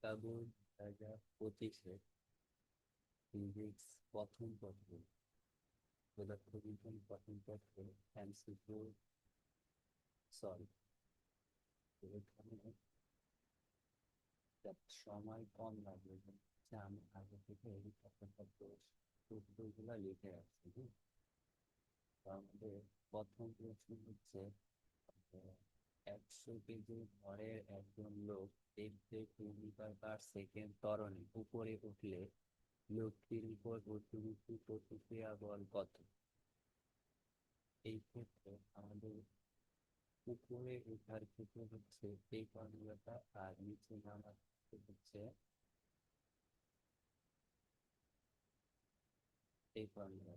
Kabul 2025-এ physics প্রথম পত্র, পদার্থবিজ্ঞান প্রথম পত্র এমসিকিউ সলভ। এখানে সময় কম লাগবে, আমি আগে থেকে এই প্রথম পত্র সূত্রগুলো লিখে রাখছি। আমাদের প্রথম প্রশ্ন হচ্ছে, 100 কেজি ভরের একজন লোক দেখতে 2 মিটার/সেকেন্ড ত্বরণে উপরে উঠলে লোকটির উপর ঊর্ধ্বমুখী প্রতিক্রিয়া বল কত? এই ক্ষেত্রে আমাদের উপরে ওঠার ক্ষেত্রে হচ্ছে এই ফর্মুলাটা, আর নিচে নামার ক্ষেত্রে হচ্ছে এই ফর্মুলা।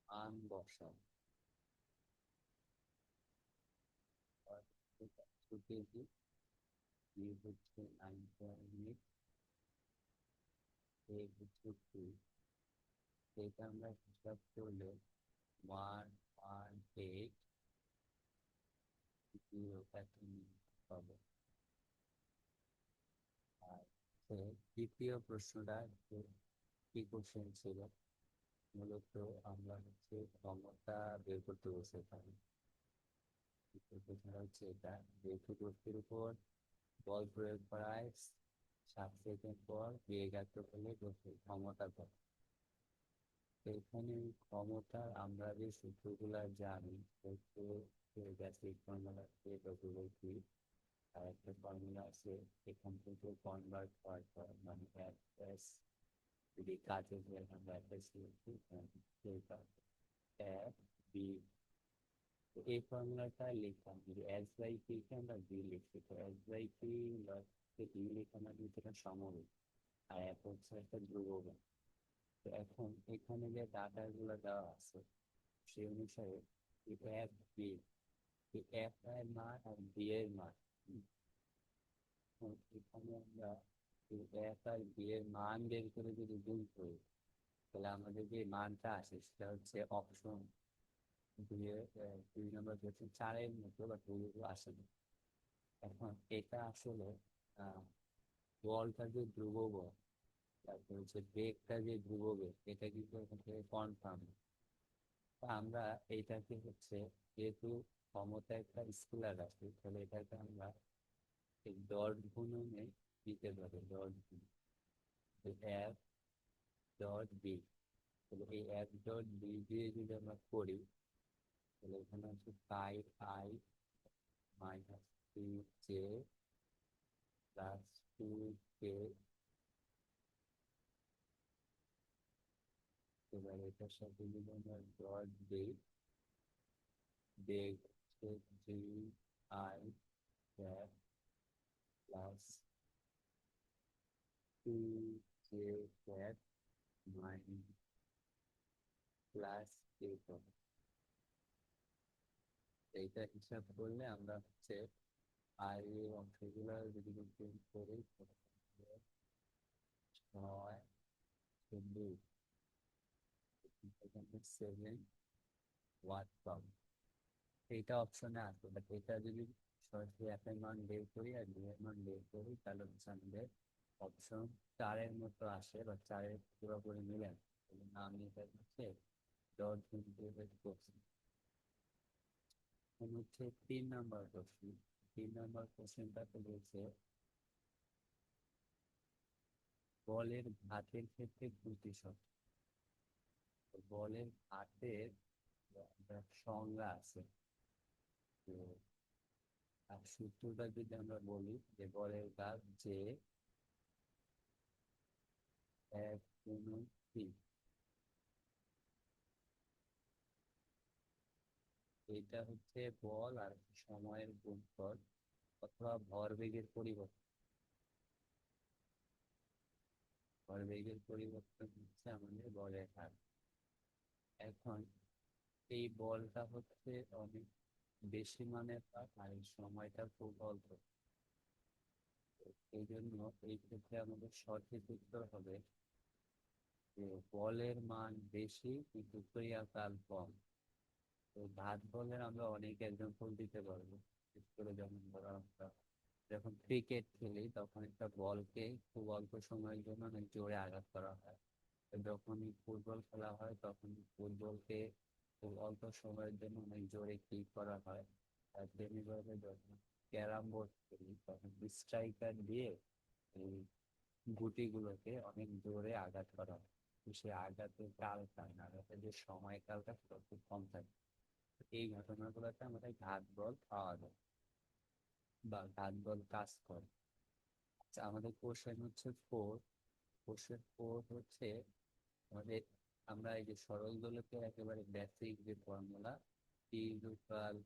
মান বসাও। 2 কেজি, হচ্ছে 9.8, হচ্ছে 2। এটা আমরা হিসাব করলে 118 এত পাবো। আর দ্বিতীয় প্রশ্নটা কি কোশ্চেন ছিল, মূলত আমরা হচ্ছে ক্ষমতা বের করতে বলছে এখানে। প্রশ্নটা হচ্ছে এটা, যেহেতু বস্তুর উপর বল প্রয়োগ করায় 7 সেকেন্ড পর বেগ এত হলে বস্তুর ক্ষমতা কত। তো এখানে ক্ষমতা আমরা যে সূত্রগুলা জানি, গ্যাসিক ফর্মুলা আছে, ডব্লিউ কি, আর একটা ফর্মুলা আছে এখান থেকে কনভার্ট করার পর, মানে এস, যদি কাজে আমরা একটা শিখছি এফ বি। এই ফর্মুলাটা লিখলাম, যদি এস বাই পি কে আমরা বি লিখছি, তো এস বাই পি বি লিখে আমরা দুটোটা সমরূপ, আর এফ হচ্ছে একটা ধ্রুবক। তো এখন এখানে যে ডাটা গুলো দেওয়া আছে সেই অনুসারে এফ বি, এফ এর মান আর বি এর মান, এখানে আমরা এফ আর বি এর মান বের করে যদি গুণ করি, তাহলে আমাদের যে মানটা আসে সেটা হচ্ছে অপশন 2 নম্বর কোশ্চেন 4-এর মতো, বা 2 আসে না। এখন এটা আসলে বলটা যে ধ্রুব বল, তারপর হচ্ছে বেগটা যে ধ্রুব বেগ, এটা কিন্তু এখান থেকে কনফার্ম। আমরা এইটাকে হচ্ছে, যেহেতু ক্ষমতা একটা স্কেলার রাশি, তাহলে এটাকে আমরা এই ডট গুণনে দিতে পারি, ডট গুণ এফ ডট বি। তাহলে এই এফ ডট বি দিয়ে যদি আমরা করি, তাহলে এখানে হচ্ছে pi I minus 3 J plus 2 K. এবার এটার সাথে যদি আমরা ডট দিই, বেগ হচ্ছে G I cap plus 2 J cap minus plus K. এইটা হিসাব করলে আমরা হচ্ছে আর এই অংশগুলো যদি গুণ করি, 6, 7 ওয়াট পাবো। এইটা অপশনে আসবে, বাট এটা যদি সরাসরি এফ এর মান বের করি আর বি এর মান বের করি, তাহলে হচ্ছে আমাদের অপশন 4-এর মতো আসে, বা 4-এর পুরোপুরি মিলে না। আমি এটা হচ্ছে ডট গুণ দিয়ে বের করছি। হচ্ছে 3 নম্বর প্রশ্ন। 3 নম্বর কোশ্চেনটাতে বলছে, বলের ঘাতের ক্ষেত্রে প্রতিশত। বলের ঘাতের একটা সংজ্ঞা আছে। তো আর সূত্রটা যদি আমরা বলি, যে বলের ঘাত যে 1 × 3, এটা হচ্ছে বল আর সময়ের গুণফল, অথবা ভরবেগের পরিবর্তন। ভরবেগের পরিবর্তন হচ্ছে আমাদের বলের হার। এখন এই বলটা হচ্ছে অনেক বেশি মানের পাঠ, আর এই সময়টা খুব অল্প। এই জন্য এই ক্ষেত্রে আমাদের সঠিক উত্তর হবে যে বলের মান বেশি কিন্তু ক্রিয়াকাল কম। তো ঘাত বলের আমরা অনেক এক্সাম্পল দিতে পারবো। বিশেষ করে যেমন ধরো আমরা যখন ক্রিকেট খেলি তখন একটা বলকে খুব অল্প সময়ের জন্য অনেক জোরে আঘাত করা হয়। তো যখন ফুটবল খেলা হয় তখন ফুটবলকে খুব অল্প সময়ের জন্য অনেক জোরে কিক করা হয়। আর তেমনিভাবে যখন ক্যারাম বোর্ড খেলি তখন স্ট্রাইকার দিয়ে এই গুটিগুলোকে অনেক জোরে আঘাত করা হয়। তো সেই আঘাতের কালটা আঘাতের যে সময়কালটা সেটা খুব কম থাকে। এই ঘটনাগুলোতে আমাদের ঘাত বল পাওয়া যায় বা ঘাত বল কাজ করে। আচ্ছা, আমাদের কোশ্চেন হচ্ছে ফোর। কোশ্চেন ফোর হচ্ছে আমাদের, আমরা এই যে সরল দোলকের একেবারে বেসিক যে ফর্মুলা টি ইকুয়াল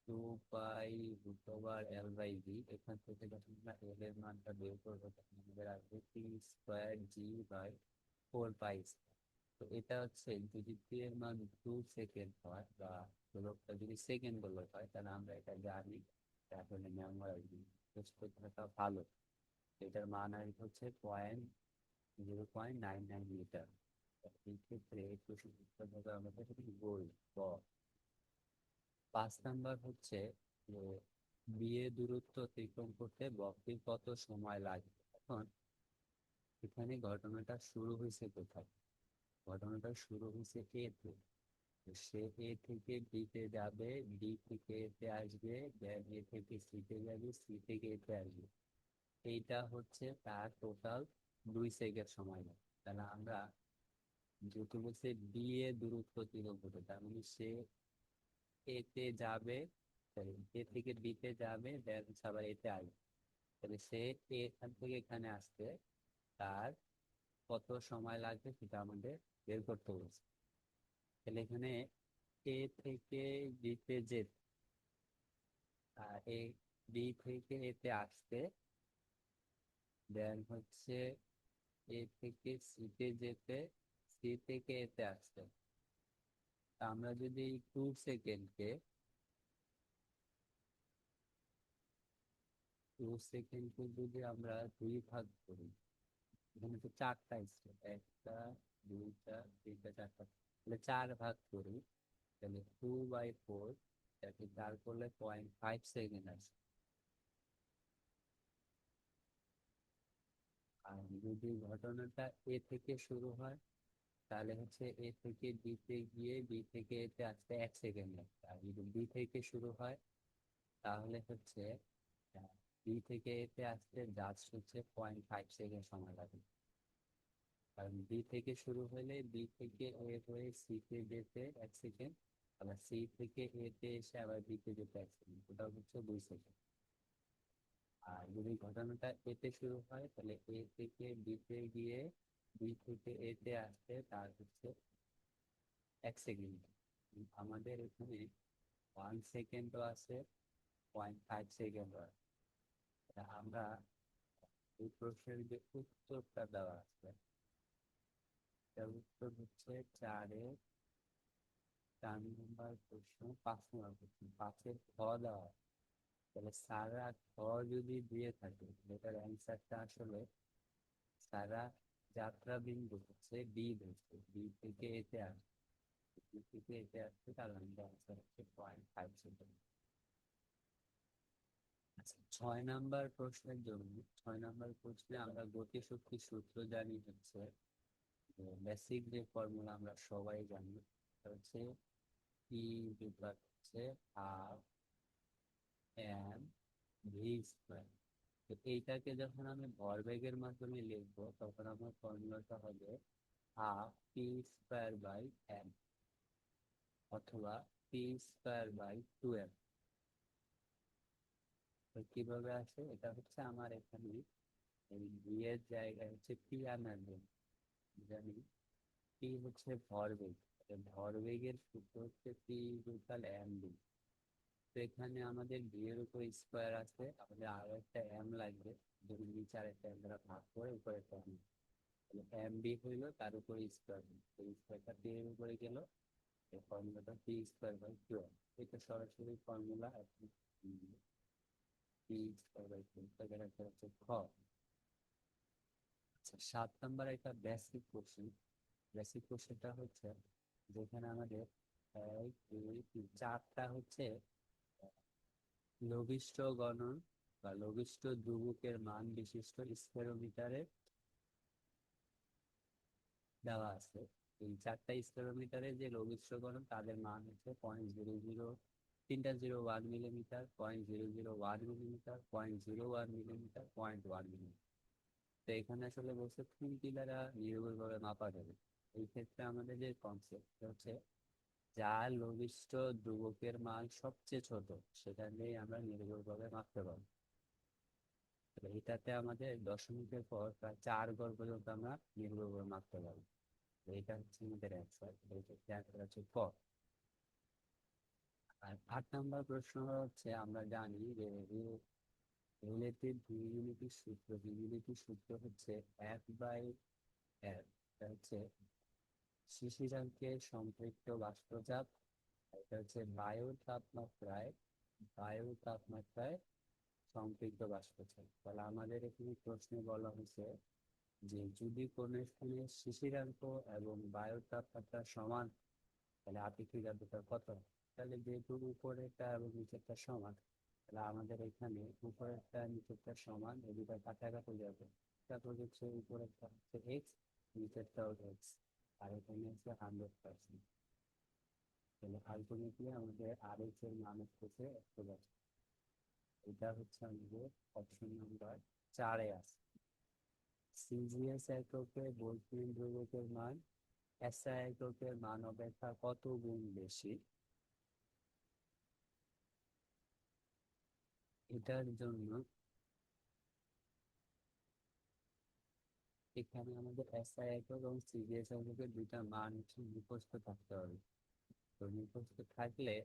2 পাই √L/v, এখান থেকে যখন আমরা এল এর মানটা বের করবো তখন আমাদের আসবে T²G/4 পাই। তো এটা হচ্ছে যদি টি এর মান 2 সেকেন্ড হয় বা দোলকটা যদি সেকেন্ড দোলক হয় তাহলে আমরা এটা জানি, তাহলে মেমোরাইজ করতে থাকা ভালো। এটার মান আর হচ্ছে 0.99 মিটার। এই ক্ষেত্রে একটু সুবিধাভাবে আমাদের গোল গ। 5 নাম্বার হচ্ছে যে বিয়ে দূরত্ব অতিক্রম করতে বকটির কত সময় লাগে। এখন এখানে ঘটনাটা শুরু হয়েছে কোথায়? ঘটনাটা শুরু হয়েছে এ তে। তো সে এ থেকে বি তে যাবে, বি থেকে এ তে আসবে, দেন এ থেকে সি তে যাবে, সি থেকে এ তে আসবে। এইটা হচ্ছে তার টোটাল 2 সেকেন্ড সময় লাগে। তাহলে আমরা যেহেতু বলছে বি এ দূরত্ব অতিক্রম করতে, তার মানে সে এ তে যাবে, এ থেকে বি তে যাবে, দেন আবার এতে আসবে। তাহলে সে এখান থেকে এখানে আসতে তার কত সময় লাগবে সেটা আমাদের বের করতে বলছে। তাহলে এখানে এ থেকে বিতে যেতে আর এ বি থেকে এতে আসতে, দেন হচ্ছে এ থেকে সিতে যেতে, সি থেকে এতে আসতে। তা আমরা যদি 2 সেকেন্ডকে 2 সেকেন্ডকে যদি আমরা 2 ভাগ করি, এখানে তো 4টা স্টেপ, 1টা 2টা 3টা 4টা, তাহলে 4 ভাগ করি, তাহলে 2/4, এটাকে 4 করলে 0.5 সেকেন্ড আসে। আর যদি ঘটনাটা এ থেকে শুরু হয় তাহলে হচ্ছে এ থেকে বি তে গিয়ে বি থেকে এতে আসতে 1 সেকেন্ড লাগবে। আর যদি বি থেকে শুরু হয় তাহলে হচ্ছে বি থেকে এতে আসতে জাস্ট হচ্ছে 0.5 সেকেন্ড সময় লাগে। কারণ বি থেকে শুরু হলে বি থেকে এ হয়ে সি তে যেতে 1 সেকেন্ড, আবার সি থেকে এ তে এসে আবার বি তে যেতে 1 সেকেন্ড, ওটা হচ্ছে 2 সেকেন্ড। আর যদি ঘটনাটা এতে শুরু হয় তাহলে এ থেকে বি তে গিয়ে বি থেকে এ তে আসতে তার হচ্ছে 1 সেকেন্ড। আমাদের এখানে 1 সেকেন্ডও আছে, 0.5 সেকেন্ডও আছে। তা আমরা এই প্রশ্নের যে উত্তরটা দেওয়া আছে, তার উত্তর হচ্ছে 4 নম্বর প্রশ্ন, 5 নম্বর প্রশ্ন, 5-এর খ দেওয়া আছে। তাহলে সারা খ যদি দিয়ে থাকে এটার অ্যান্সারটা আসলে সারা যাত্রা বিন্দু হচ্ছে বি ধরছে, বি থেকে এতে আসছে, বি থেকে এতে আসছে, তার অ্যান্সার হচ্ছে 0.5 সেকেন্ড। আচ্ছা, 6 নম্বর প্রশ্নের জন্য, 6 নম্বর প্রশ্নে আমরা গতি শক্তির সূত্র জানি হচ্ছে, বেসিক যে ফর্মুলা আমরা সবাই জানি, সেটা হচ্ছে ই বিভাগ হচ্ছে হাফ এম ভি স্কোয়ার। তো এইটাকে যখন আমি ভরবেগের মাধ্যমে লিখবো তখন আমার ফর্মুলাটা হবে half p square by m, অথবা পি স্কোয়ার বাই 2m। তো কিভাবে আসে? এটা হচ্ছে আমার এখানে এই ভি এর জায়গায় হচ্ছে পি আনার জন্য জানি পি হচ্ছে ভরবেগ, ভরবেগের সূত্র হচ্ছে পি ইকুয়াল এম বি। তো এখানে আমাদের ভি এর উপর স্কোয়ার আছে, আমাদের আরো একটা এম লাগবে, যদি নিচে আর একটা এম দ্বারা ভাগ করে উপরে একটা এম, তাহলে এম বি হইলো তার উপরে স্কোয়ার, এই স্কোয়ারটা পি এর উপরে গেল, এই ফর্মুলাটা পি স্কোয়ার বাই 2m। এটা সরাসরি ফর্মুলা এখন পি স্কোয়ার বাই 2, এটা হচ্ছে খ। আচ্ছা, 7 নম্বর একটা বেসিক কোশ্চেন। বেসিক কোশ্চেনটা হচ্ছে যেখানে আমাদের এক দুই তিন, চারটা হচ্ছে লঘিষ্ঠ গণন বা লঘিষ্ঠ ধ্রুবকের মান বিশিষ্ট স্ফেরোমিটারে দেওয়া আছে। এই চারটা স্ফেরোমিটারে যে লঘিষ্ঠ গণন তাদের মান হচ্ছে 0.00, তিনটা 0.1 মিলিমিটার, 0.001 মিলিমিটার, 0.01 মিলিমিটার, 0.1 মিলিমিটার। তো এখানে আসলে বলছে কোনটি দ্বারা নির্ভুলভাবে মাপা যাবে। এই ক্ষেত্রে আমাদের যে কনসেপ্ট হচ্ছে যার লঘিষ্ঠ ধ্রুবকের মান সবচেয়ে ছোট সেটা নিয়েই আমরা নির্ভুলভাবে মাপতে পারবো। তাহলে এটাতে আমাদের দশমিকের পর প্রায় 4 ঘর পর্যন্ত আমরা নির্ভুলভাবে মাপতে পারবো। তো এটা হচ্ছে আমাদের অ্যান্সার, এটা অ্যান্সার হচ্ছে ক। আর 8 নম্বর প্রশ্ন হচ্ছে আমরা জানি যে রিলেটিভ ভিউবিলিটি সূত্র, ভিউবিলিটি সূত্র হচ্ছে এফ বাই এফ। এটা হচ্ছে শিশিরাঙ্কে সম্পৃক্ত বাষ্পচাপ, এটা হচ্ছে বায়ু তাপমাত্রায় সম্পৃক্ত বাষ্পচাপ। তাহলে আমাদের এখানে প্রশ্নে বলা হয়েছে যে যদি কোনো স্থানে শিশিরাঙ্ক এবং বায়ুর তাপমাত্রা সমান, তাহলে আপেক্ষিক আর্দ্রতা কত। তাহলে যেহেতু উপরেরটা এবং নিচেরটা সমান, তাহলে আমাদের এখানে উপরেরটা নিচেরটা সমান, এই দুটা কাছাকাছি যাবে। তারপর হচ্ছে উপরেরটা হচ্ছে এক্স, নিচেরটাও এক্স, আর এখানে হচ্ছে 100%। তাহলে আলটিমেটলি আমাদের আর এক্স এর মান হচ্ছে 100%। এটা হচ্ছে আমাদের অপশন নাম্বার 4-এ আছে। সিজিএস এককে বৈদ্যুতিক ধ্রুবকের মান এসআই এককের মান অপেক্ষা কত গুণ বেশি। এটার জন্য এখানে আমাদের এসআই একক এবং সিজিএস এককের দুইটা মান হচ্ছে মুখস্থ থাকতে হবে। তো মুখস্থ থাকলে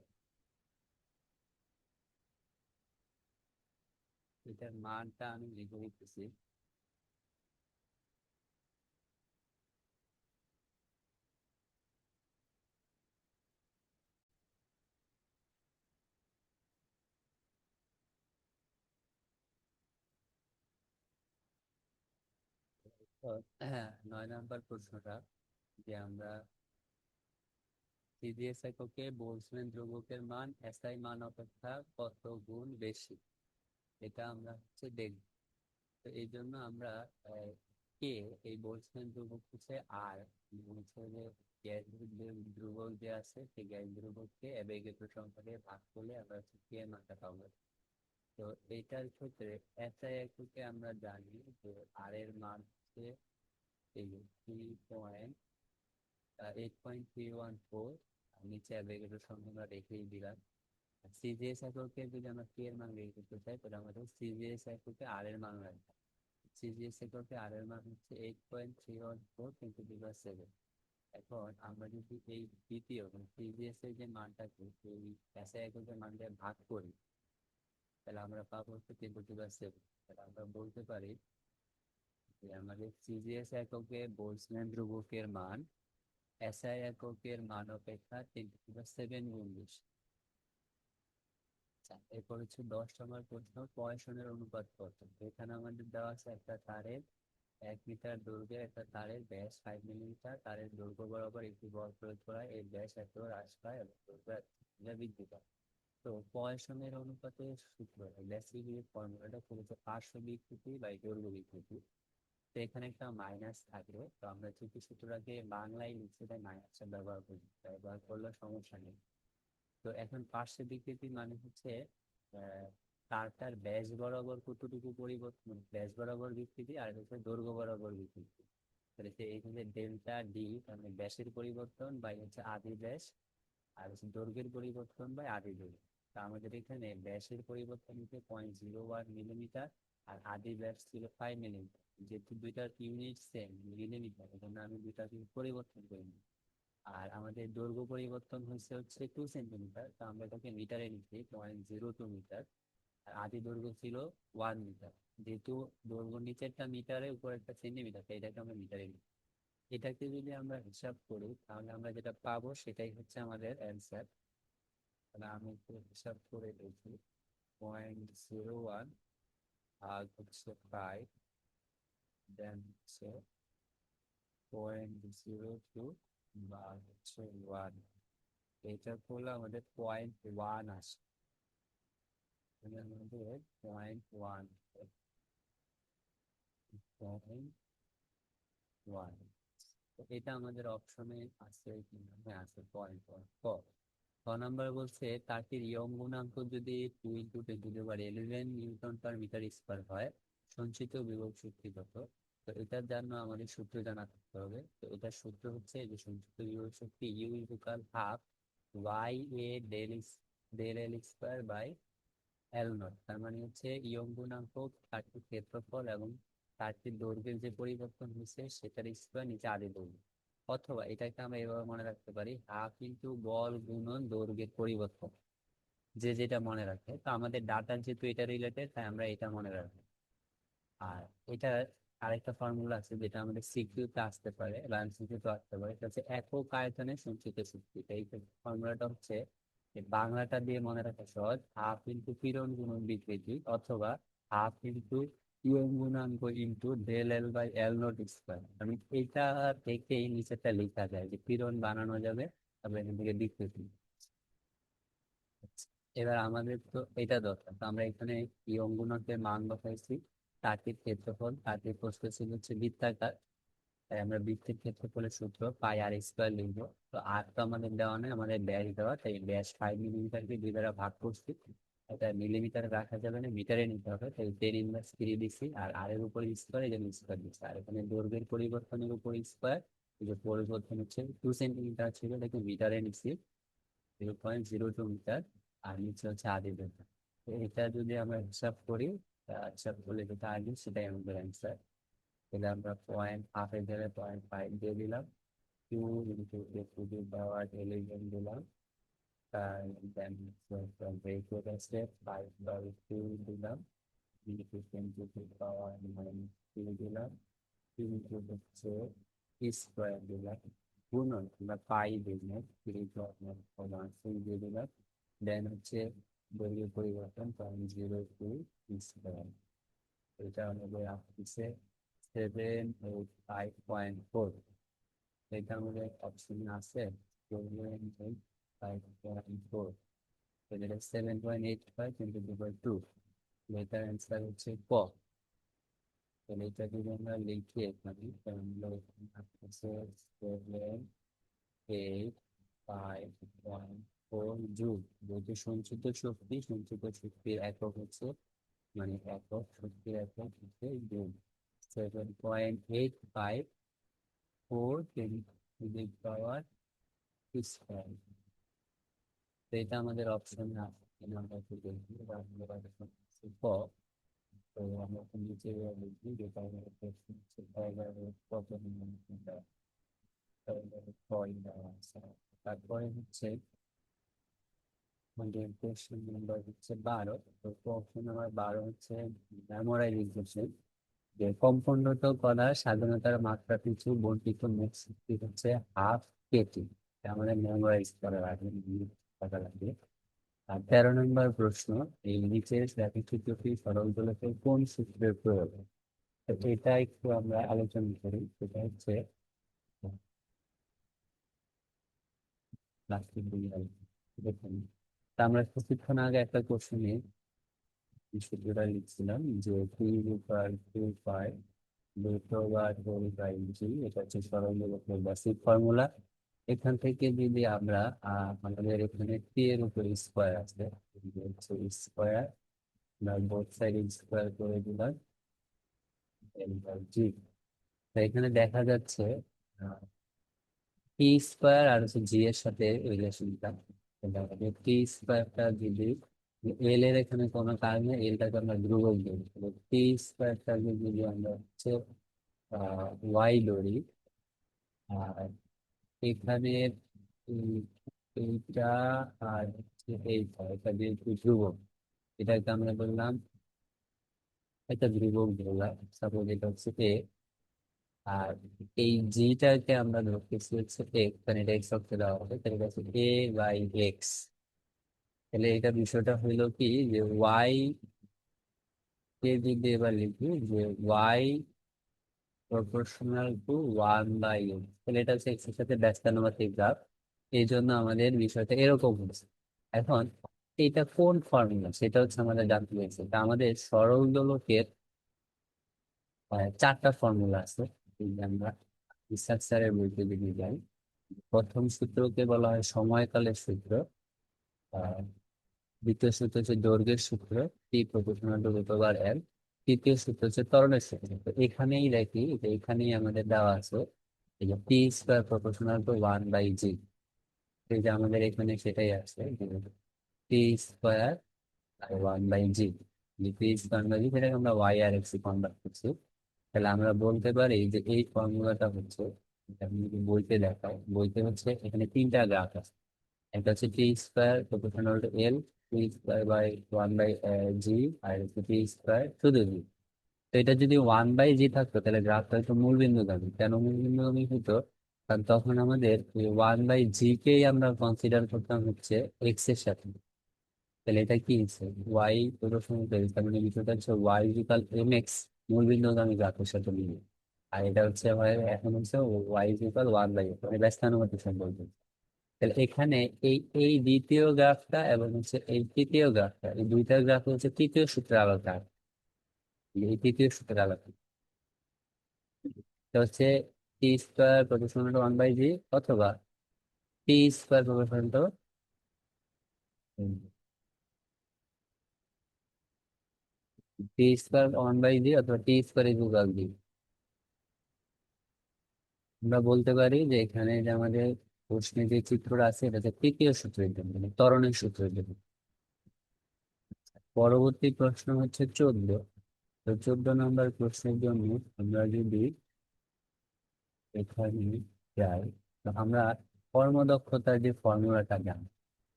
এটার মানটা আমি লিখে দিতেছি। তো 9 নম্বর প্রশ্নটা, যে আমরা সিজিএস এককে বলসম্যান ধ্রুবকের মান এসআই মান অপেক্ষা কত গুণ বেশি, এটা আমরা হচ্ছে দেখব। তো এই জন্য আমরা কে, এই বলসম্যান ধ্রুবক হচ্ছে আর, হচ্ছে যে গ্যাস ধ্রুবক যে আছে সেই গ্যাস ধ্রুবককে অ্যাভোগাড্রো সংখ্যা দিয়ে ভাগ করলে আমরা হচ্ছে কে এর মানটা পাবো। তো এইটার ক্ষেত্রে এসআই এককে আমরা জানি যে আর এর মান হচ্ছে এই 8.314, নিচে অ্যাভোগাড্রো সংখ্যা আমরা রেখেই দিলাম। সিজিএস এককে যদি আমরা কে এর মান বের করতে চাই তাহলে আমাদের সিজিএস এককে আর এর মান রাখবো। সিজিএস এককে আর এর মান হচ্ছে 8.314 × 10⁻⁷। এখন আমরা যদি এই দ্বিতীয় সিজিএস এর যে মানটাকে এই এসআই এককের মান দিয়ে ভাগ করি, তাহলে আমরা পাবো হচ্ছে 10⁻⁷। তাহলে আমরা বলতে পারি যে আমাদের সিজিএস এককে বলসম্যান ধ্রুবকের মান এসআই এককের মান অপেক্ষা 10⁻⁷ গুণ বেশি। আচ্ছা, এরপর হচ্ছে 10 নম্বর প্রশ্ন, পয়সনের অনুপাত কত। এখানে আমাদের দেওয়া আছে একটা তারের 1 মিটার দৈর্ঘ্যের একটা তারের ব্যাস 5 মিলিমিটার, তারের দৈর্ঘ্য বরাবর একটি বল প্রয়োগ করা, এই ব্যাস এত হ্রাস পায় এবং দৈর্ঘ্য বৃদ্ধি পায়। তো পয়সনের অনুপাতের সূত্র বেসিক্যালি ফর্মুলাটা হচ্ছে পার্শ্ব বিকৃতি বাই দৈর্ঘ্য বিকৃতি। তো এখানে একটা মাইনাস থাকবে, তো আমরা যদি সূত্রটাকে বাংলায় লিখতে তাই মাইনাসটা ব্যবহার করলে সমস্যা নেই। তো এখন পার্শ্ব বিকৃতি মানে হচ্ছে আহ, তারটার ব্যাস বরাবর কতটুকু পরিবর্তন, ব্যাস বরাবর বিকৃতি, আর হচ্ছে দৈর্ঘ্য বরাবর বিকৃতি। তাহলে এইখানে ডেল্টা ডি মানে ব্যাসের পরিবর্তন বাই হচ্ছে আদি ব্যাস, আর হচ্ছে দৈর্ঘ্যের পরিবর্তন বাই আদি দৈর্ঘ্য। তা আমাদের এখানে ব্যাসের পরিবর্তন হচ্ছে 0.01 মিলিমিটার, আর আদি ব্যাস ছিল 5 মিলিমিটার। যেহেতু দুইটার ইউনিট সেম মিলিমিটার, এজন্য আমি দুইটাকে পরিবর্তন করিনি। আর আমাদের দৈর্ঘ্য পরিবর্তন হচ্ছে 2 সেন্টিমিটার, তো আমরা এটাকে মিটারে নিচ্ছি 0.02 মিটার। আর আদি দৈর্ঘ্য ছিল 1 মিটার। যেহেতু দৈর্ঘ্য নিচেরটা মিটারে উপরেরটা সেন্টিমিটার, তাই এটাকে আমরা মিটারে নিই। এটাকে যদি আমরা হিসাব করি তাহলে আমরা যেটা পাবো সেটাই হচ্ছে আমাদের অ্যান্সার। তাহলে আমি একটু হিসাব করে দেখি। 0.01 ভাগ হচ্ছে 5, দেন হচ্ছে 0.02 ভাগ হচ্ছে 1। এটা করলে আমাদের 0.1 আসে, আমাদের 0.1, 0.1। তো এটা আমাদের অপশনে আছে কিনা? হ্যাঁ আছে, 0.1। ক নাম্বার বলছে তারটির ইয়ং গুণাঙ্ক যদি 2 × 10⁻11 নিউটন পার মিটার স্কয়ার হয়, সঞ্চিত বিভব শক্তি কত? তো এটার জন্য আমাদের সূত্র জানা থাকতে হবে। তো এটার সূত্র হচ্ছে যে সঞ্চিত বিভব শক্তি U equal half Y A del L square by L naught. তার মানে হচ্ছে ইয়ং গুণাঙ্ক, তারটির ক্ষেত্রফল এবং তারটির দৈর্ঘ্যের যে পরিবর্তন হয়েছে সেটার স্কয়ার নিচে আদি দৈর্ঘ্য। অথবা এটাকে আমরা এভাবে মনে রাখতে পারি, হাফ ইন্টু বল গুণন দৈর্ঘ্যের পরিবর্তন। যে যেটা মনে রাখে, তো আমাদের ডাটা যেহেতু এটা রিলেটেড, তাই আমরা এটা মনে রাখবো। আর এটা আরেকটা ফর্মুলা আছে যেটা আমাদের সিকিউতে আসতে পারে বা এমসিকিউতে আসতে পারে, এটা হচ্ছে একক আয়তনে সঞ্চিত শক্তি। এই ফর্মুলাটা হচ্ছে, এই বাংলাটা দিয়ে মনে রাখা সহজ, হাফ ইন্টু পীড়ন গুণন বিকৃতি, অথবা হাফ ইন্টু ইয়ং গুণাঙ্ক into del l by L not square. আমি এইটা থেকেই নিচেটা লেখা যায় যে পীড়ন বানানো যাবে, তারপরে এখান থেকে বিকৃতি। এবার আমাদের তো এটা দরকার, তো আমরা এখানে ইয়ং গুণকের মান বসাইছি, তারটির ক্ষেত্রফল, তারটির প্রস্থ ছিল হচ্ছে বৃত্তাকার, তাই আমরা বৃত্তের ক্ষেত্রফলের সূত্র পাই আর স্কয়ার লিখবো। তো আর তো আমাদের দেওয়া নেই, আমাদের ব্যাস দেওয়া, তাই ব্যাস 5 মিলিমিটারকে 2 দ্বারা ভাগ করছি। এটা মিলিমিটারে রাখা যাবে না, মিটারে নিতে হবে, তাই 10 ইনভার্স 3 দিছি। আর এর উপর স্কয়ার, এই জন্য স্কয়ার দিচ্ছি। আর এখানে দৈর্ঘ্যের পরিবর্তনের উপর স্কয়ার, এই যে পরিবর্তন হচ্ছে 2 সেন্টিমিটার ছিল, এটাকে মিটারে নিচ্ছি, 0.02 মিটার। আর নিচে হচ্ছে আদি দৈর্ঘ্য। তো এটা যদি আমরা হিসাব করি, হিসাব করলে যেটা আসবে সেটাই আমাদের অ্যান্সার। তাহলে আমরা পয়েন্ট হাফের জায়গায় 0.5 দিয়ে দিলাম, 2 × 10⁻11 দিলাম, দেন ব্রেকেট আছে 5/2 দিলাম, 2 × 10⁻³ দিলাম, 2 হচ্ছে স্কোয়ার দিলাম, গুণন আমরা পাই দিলাম, 3 দিয়ে দিলাম, দেন হচ্ছে দৈর্ঘ্য পরিবর্তন 0.02 স্কোয়ার। এটা আমাদের আসছে 785.4। এটা আমাদের অপশনে আছে 785.4। এটা 7.85 × 2/2। এটার অ্যান্সার হচ্ছে ক। তাহলে এটা যদি আমরা লিখি এখানে, তাহলে আসছে 785.4 জুল। যেহেতু সঞ্চিত শক্তি, সঞ্চিত শক্তির একক হচ্ছে, মানে একক শক্তির একক হচ্ছে জুল। 7.854 10⁻² স্কয়ার। তো এটা আমাদের অপশনে আছে, আমরা একটু দেখি ক। তো আমরা একটু নিচে লিখি, যেটা আমাদের প্রশ্ন হচ্ছে কত মিলিমিটার, তারপরে হচ্ছে আমাদের কোশ্চেন নাম্বার হচ্ছে 12। তো কোশ্চেন নাম্বার 12 হচ্ছে মেমোরাইজ কোশ্চেন, যে কম্পোন্নত কণার স্বাধীনতার মাত্রা পিছু বর্ধিত মোট শক্তি হচ্ছে হাফ কেটি। আমাদের মেমোরাইজ করা লাগে, টাকা লাগে। আর 13 নম্বর প্রশ্ন, এই নিচের ব্যাখ্যাচিত্রটি সরল দোলকে কোন সূত্রের প্রয়োগ? তো এটা একটু আমরা আলোচনা করি। সেটা হচ্ছে প্লাস্টিক দেখুন, তা আমরা কিছুক্ষণ আগে একটা কোশ্চেনে সূত্রটা লিখছিলাম যে 3/2 √/(g), এটা হচ্ছে সরল দোলকের বেসিক ফর্মুলা। এখান থেকে যদি আমরা আমাদের এখানে টি এর উপর স্কোয়ার আছে, স্কোয়ার বোথ সাইড স্কোয়ার করে দিলাম জি। এখানে দেখা যাচ্ছে টি স্কোয়ার আর হচ্ছে জি এর সাথে রিলেশনটা, টি স্কোয়ারটা যদি এল এর এখানে কোনো কারণে এলটাকে আমরা ধ্রুবক ধরি, টি স্কোয়ারটাকে যদি আমরা হচ্ছে ওয়াই ধরি, আর এখানে উম, এইটা আর হচ্ছে এইটা, এটা যেহেতু ধ্রুবক, এটাকে আমরা বললাম একটা ধ্রুবক ধরলাম, সাপোজ এটা হচ্ছে এ। আর এই জিটাকে আমরা ধরতেছি হচ্ছে এক্স, মানে এটা এক্স অক্ষে দেওয়া হবে, তাহলে এটা হচ্ছে a/x। তাহলে এটা বিষয়টা হইলো কি, যে ওয়াই কে যদি এবার লিখি যে ওয়াই প্রপোর্শনাল টু 1/x, তাহলে এটা হচ্ছে এক্স এর সাথে ব্যস্তানুপাতিক গ্রাফ। এই জন্য আমাদের বিষয়টা এরকম হচ্ছে। এখন এটা কোন ফর্মুলা সেটা হচ্ছে আমাদের জানতে চাইছে। তা আমাদের সরল দোলকের চারটা ফর্মুলা আছে। এই যে আমরা স্ট্রাকচারের বইতে যদি যাই, প্রথম সূত্রকে বলা হয় সময়কালের সূত্র। আহ, দ্বিতীয় সূত্র হচ্ছে দৈর্ঘ্যের সূত্র, টি প্রপোর্শনাল টু রুট ওভার এল। তৃতীয় সূত্র হচ্ছে ত্বরণের সূত্র। তো এখানেই দেখি যে এখানেই আমাদের দেওয়া আছে এই যে টি স্কোয়ার প্রপোর্শনাল টু 1/g। এই যে আমাদের এখানে সেটাই আছে, T square 1/g। T square by G সেটাকে আমরা ওয়াই আর এক্স কনভার্ট করছি। তাহলে আমরা বলতে পারি যে এই ফর্মুলাটা হচ্ছে, এটা আমি যদি বইতে দেখাই, বইতে হচ্ছে এখানে তিনটা গ্রাফ আছে। একটা হচ্ছে T square proportional to L, T square by 1/জি, আর হচ্ছে টি স্কোয়ার শুধু জি। তো এটা যদি 1/জি থাকতো তাহলে গ্রাফটা হয়তো মূল বিন্দুগামী। কেন মূল বিন্দুগামী হতো? কারণ তখন আমাদের 1/জি কেই আমরা কনসিডার করতাম হচ্ছে এক্স এর সাথে। তাহলে এটা কি হচ্ছে, ওয়াই প্রদর্শন করে, তার মানে বিষয়টা হচ্ছে ওয়াই ইকুয়াল এম এক্স, মূল বিন্দুগামী গ্রাফের সাথে মিলে। আর এটা হচ্ছে এখন হচ্ছে ওয়াই ইকুয়াল 1/, মানে ব্যস্তানুপাতিক সম্পর্ক। তাহলে এখানে এই এই দ্বিতীয় গ্রাফটা এবং হচ্ছে এই তৃতীয় গ্রাফটা, এই দুইটা গ্রাফ হচ্ছে তৃতীয় সূত্রের আলোকে। এই তৃতীয় সূত্রের আলোকে এটা হচ্ছে টি স্কোয়ার প্রপোর্শনাল টু 1/জি, অথবা T square proportional to T square 1/জি, অথবা টি স্কোয়ার ইকুয়াল জি। আমরা বলতে পারি যে এখানে যে আমাদের প্রশ্নে যে চিত্রটা আছে এটা হচ্ছে তৃতীয় সূত্রের জন্য, মানে ত্বরণের সূত্রের জন্য। পরবর্তী প্রশ্ন হচ্ছে 14। তো 14 নম্বর প্রশ্নের জন্য আমরা যদি এখানে যাই, তো আমরা কর্মদক্ষতার যে ফর্মুলাটা জানি,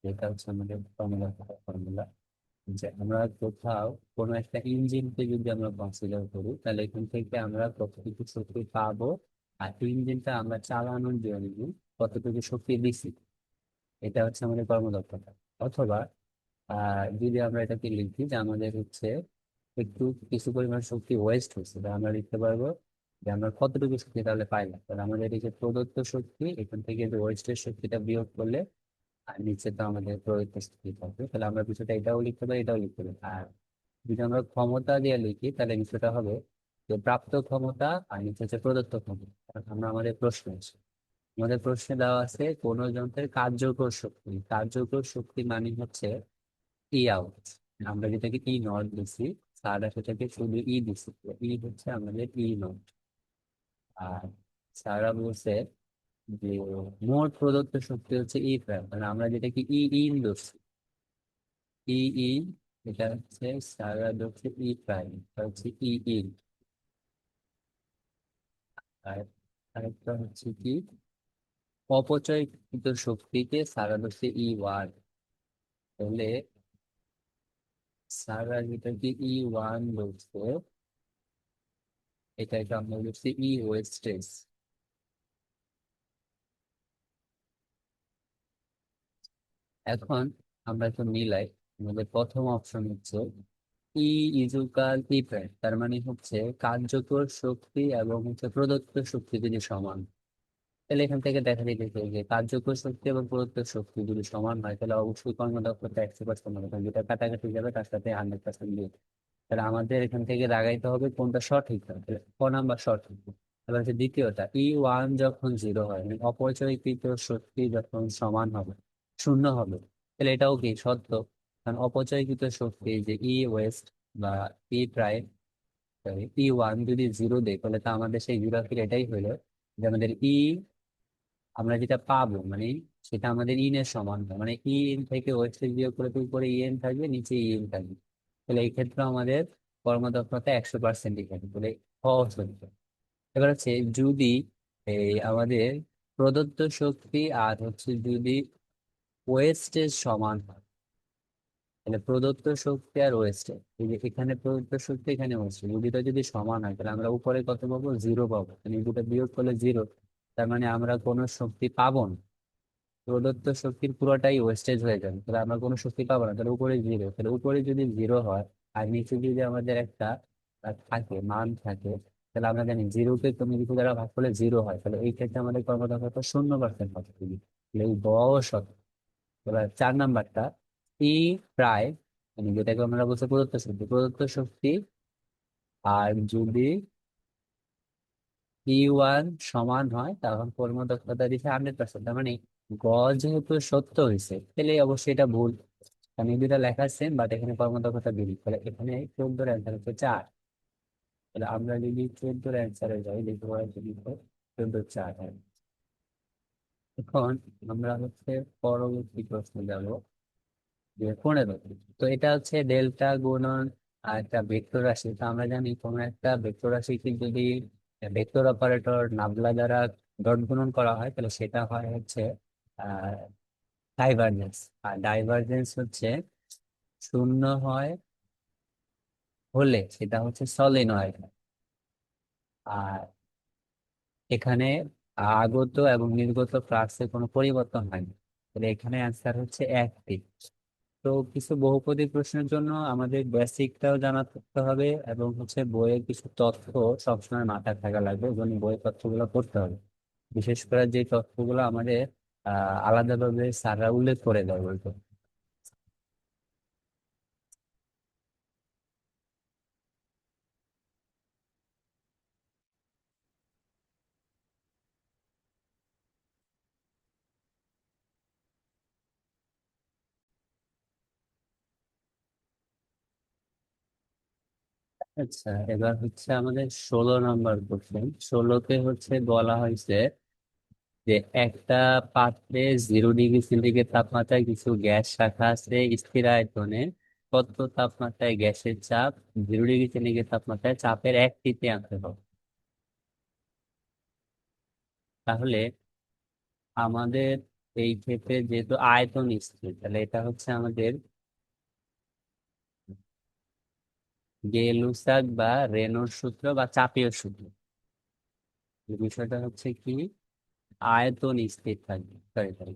যেটা হচ্ছে আমাদের কর্মদক্ষতার ফর্মুলা, যে আমরা কোথাও কোনো একটা ইঞ্জিনকে যদি আমরা কনসিডার করি, তাহলে এখান থেকে আমরা কতটুকু শক্তি পাবো, আর ইঞ্জিনটা আমরা চালানোর জন্য কতটুকু শক্তি দিচ্ছি, এটা হচ্ছে আমাদের কর্মদক্ষতা। অথবা যদি আমরা এটাকে লিখি যে আমাদের হচ্ছে একটু কিছু পরিমাণ শক্তি ওয়েস্ট হচ্ছে, তাহলে আমরা লিখতে পারবো যে আমরা কতটুকু শক্তি তাহলে পাইলাম। তাহলে আমাদের এই যে প্রদত্ত শক্তি, এখান থেকে যে ওয়েস্টের শক্তিটা বিয়োগ করলে আর নিচে তো আমাদের প্রদত্ত শক্তি থাকবে, তাহলে আমরা কিছুটা এটাও লিখতে পারি, এটাও লিখতে পারি। আর যদি আমরা ক্ষমতা দিয়ে লিখি তাহলে কিছুটা হবে যে প্রাপ্ত ক্ষমতা, আর নিচে হচ্ছে প্রদত্ত ক্ষমতা। কারণ আমরা আমাদের প্রশ্ন আছে, আমাদের প্রশ্নে দেওয়া আছে কোন যন্ত্রের কার্যকর শক্তি। কার্যকর শক্তি মানে হচ্ছে ই আউট। আমরা যেটাকে ই নট দিচ্ছি, স্যাররা সেটাকে শুধু ই দিচ্ছি, ই হচ্ছে আমাদের ই নট। আর স্যাররা বলছে যে মোট প্রদত্ত শক্তি হচ্ছে ই প্রাইম, মানে আমরা যেটাকে ই ইন ধরছি, ই ইন, এটা হচ্ছে স্যাররা ধরছে ই প্রাইম, এটা হচ্ছে ই ইন। আর আরেকটা হচ্ছে কি, অপচয়কৃত শক্তিকে স্যাররা ধরছে ই ওয়ান। তাহলে স্যাররা যেটাকে ই ওয়ান ধরছে, এটাকে আমরা বলছি ই ওয়েস্টেজ। এখন আমরা একটু মিলাই। আমাদের প্রথম অপশন হচ্ছে ই ইজুকাল ই প্রাইম, তার মানে হচ্ছে কার্যকর শক্তি এবং হচ্ছে প্রদত্ত শক্তি যদি সমান, তাহলে এখান থেকে দেখা যেতেছে যে কার্যকর শক্তি এবং প্রদত্ত শক্তি যদি সমান হয় তাহলে অবশ্যই কর্মদক্ষতা 100% হবে, কারণ যেটা কাটাকাটি যাবে তার সাথে 100% দিয়ে। তাহলে আমাদের এখান থেকে দাগাইতে হবে কোনটা সঠিক হবে, তাহলে ক নাম্বার সঠিক। এবার হচ্ছে দ্বিতীয়টা, ই ওয়ান যখন জিরো হয়, মানে অপচয়কৃত শক্তি যখন সমান হবে, শূন্য হবে, তাহলে এটাও কি সত্য। কারণ অপচয়কৃত শক্তি যে ই ওয়েস্ট বা ই প্রাইম, ই ওয়ান যদি জিরো দেয় তাহলে তো আমাদের সেই গ্রাফের এটাই হলো যে আমাদের আমরা যেটা পাবো মানে সেটা আমাদের ইন এর সমান হয়। মানে ই ইন থেকে ওয়েস্টেজ বিয়োগ করে তো উপরে ইএন থাকবে, নিচে ইএন থাকবে। তাহলে এই ক্ষেত্রে আমাদের কর্মদক্ষতা 100% থাকবে, তাহলে সহজ হচ্ছে। এবার হচ্ছে যদি এই আমাদের প্রদত্ত শক্তি আর হচ্ছে যদি ওয়েস্টেজ সমান হয়, তাহলে প্রদত্ত শক্তি আর ওয়েস্টেজ, এই যে এখানে প্রদত্ত শক্তি এখানে ওয়েস্টেজ দুটো যদি সমান হয়, তাহলে আমরা উপরে কত পাবো, জিরো পাবো। মানে এই দুটো বিয়োগ করলে জিরো, তার মানে আমরা কোনো শক্তি পাবো না। প্রদত্ত শক্তির পুরোটাই ওয়েস্টেজ হয়ে যাবে, তাহলে আমরা কোনো শক্তি পাবো না। তাহলে উপরে জিরো, তাহলে উপরে যদি জিরো হয় আর নিচে যদি আমাদের একটা থাকে মান থাকে, তাহলে আমরা জানি জিরোকে তুমি কিছু দ্বারা ভাগ করলে জিরো হয়, তাহলে এই ক্ষেত্রে আমাদের কর্মদক্ষতা 0% হবে। এই গ ও সত্য। এবার 4 নাম্বারটা, পি প্রায়, মানে যেটাকে আমরা বলছি প্রদত্ত শক্তি, প্রদত্ত শক্তি আর যদি P1 সমান হয় তখন কর্মদক্ষতা দিচ্ছে 100%। তার মানে গ যেহেতু সত্য হয়েছে তাহলে অবশ্যই এটা ভুল, কারণ এই দুটা লেখা সেম, বাট এখানে কর্মদক্ষতা ভুল, তাহলে এখানে 14 অ্যান্সার হচ্ছে 4। তাহলে আমরা যদি 14 অ্যান্সারে যাই, দেখতে পাই যদি 14 4 হয়। এখন আমরা হচ্ছে পরবর্তী প্রশ্ন যাব, যে 15। তো এটা হচ্ছে ডেল্টা গুণন আর একটা ভেক্টর রাশি। তো আমরা জানি কোনো একটা ভেক্টর রাশিকে যদি ভেক্টর অপারেটর নাবলা দ্বারা ডট গুণন করা হয় তাহলে সেটা হয় হচ্ছে আহ ডাইভারজেন্স। আর ডাইভারজেন্স হচ্ছে শূন্য হয় হলে সেটা হচ্ছে সলিনয়েড। আর এখানে আগত এবং নির্গত ফ্লাক্সে কোনো পরিবর্তন হয়নি, তাহলে এখানে অ্যান্সার হচ্ছে 1টি। তো কিছু বহুপদী প্রশ্নের জন্য আমাদের বেসিকটাও জানা থাকতে হবে এবং হচ্ছে বইয়ের কিছু তথ্য সবসময় মাথায় থাকা লাগবে, এবং বইয়ের তথ্যগুলো পড়তে হবে। বিশেষ করে যে তথ্যগুলো আমাদের আলাদাভাবে স্যাররা উল্লেখ করে দেয় বলতো। আচ্ছা, এবার হচ্ছে আমাদের 16 নম্বর কোশ্চেন। 16তে হচ্ছে বলা হয়েছে যে একটা পাত্রে 0 ডিগ্রি সেন্টিগ্রেড তাপমাত্রায় কিছু গ্যাস রাখা আছে স্থির আয়তনে, কত তাপমাত্রায় গ্যাসের চাপ 0 ডিগ্রি সেন্টিগ্রেড তাপমাত্রায় চাপের 1/3 হবে। তাহলে আমাদের এই ক্ষেত্রে যেহেতু আয়তন স্থির, তাহলে এটা হচ্ছে আমাদের গে-লুসাক বা রেনর সূত্র বা চাপীয় সূত্র। এই বিষয়টা হচ্ছে কি, আয়তন স্থির থাকবে, সরি সরি,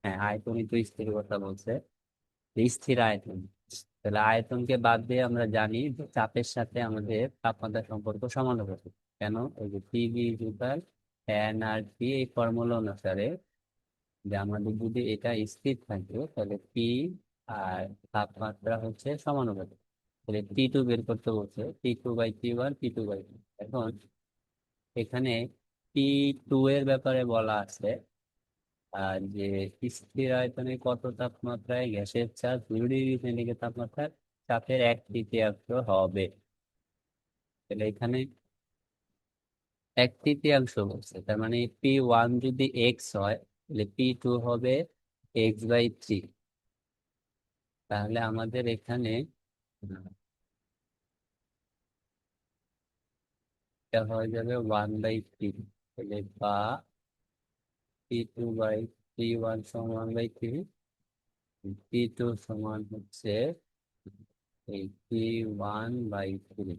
হ্যাঁ আয়তনই তো স্থির কথা বলছে, স্থির আয়তন। তাহলে আয়তনকে বাদ দিয়ে আমরা জানি যে চাপের সাথে আমাদের তাপমাত্রার সম্পর্ক সমানুপাতিক। কেন? ওই যে পিভি ইকুয়াল এন আর টি, এই ফর্মুলা অনুসারে যে আমাদের যদি এটা স্থির থাকে তাহলে পি আর তাপমাত্রা হচ্ছে সমানুপাতিক। তাহলে T2 বের করতে বলছে, T2/T1, T2/T। এখন এখানে T2 এর ব্যাপারে বলা আছে যে স্থির আয়তনে কত তাপমাত্রায় গ্যাসের চাপ 0 ডিগ্রি সেন্টিগ্রেড তাপমাত্রায় চাপের 1/3 হবে। তাহলে এখানে 1/3 বলছে, তার মানে P1 যদি এক্স হয় তাহলে P2 হবে x/3। তাহলে আমাদের এখানে এটা হয়ে যাবে 1/3। তাহলে বা P2/P1 সমান 1/3, P2 সমান হচ্ছে এই P1/3।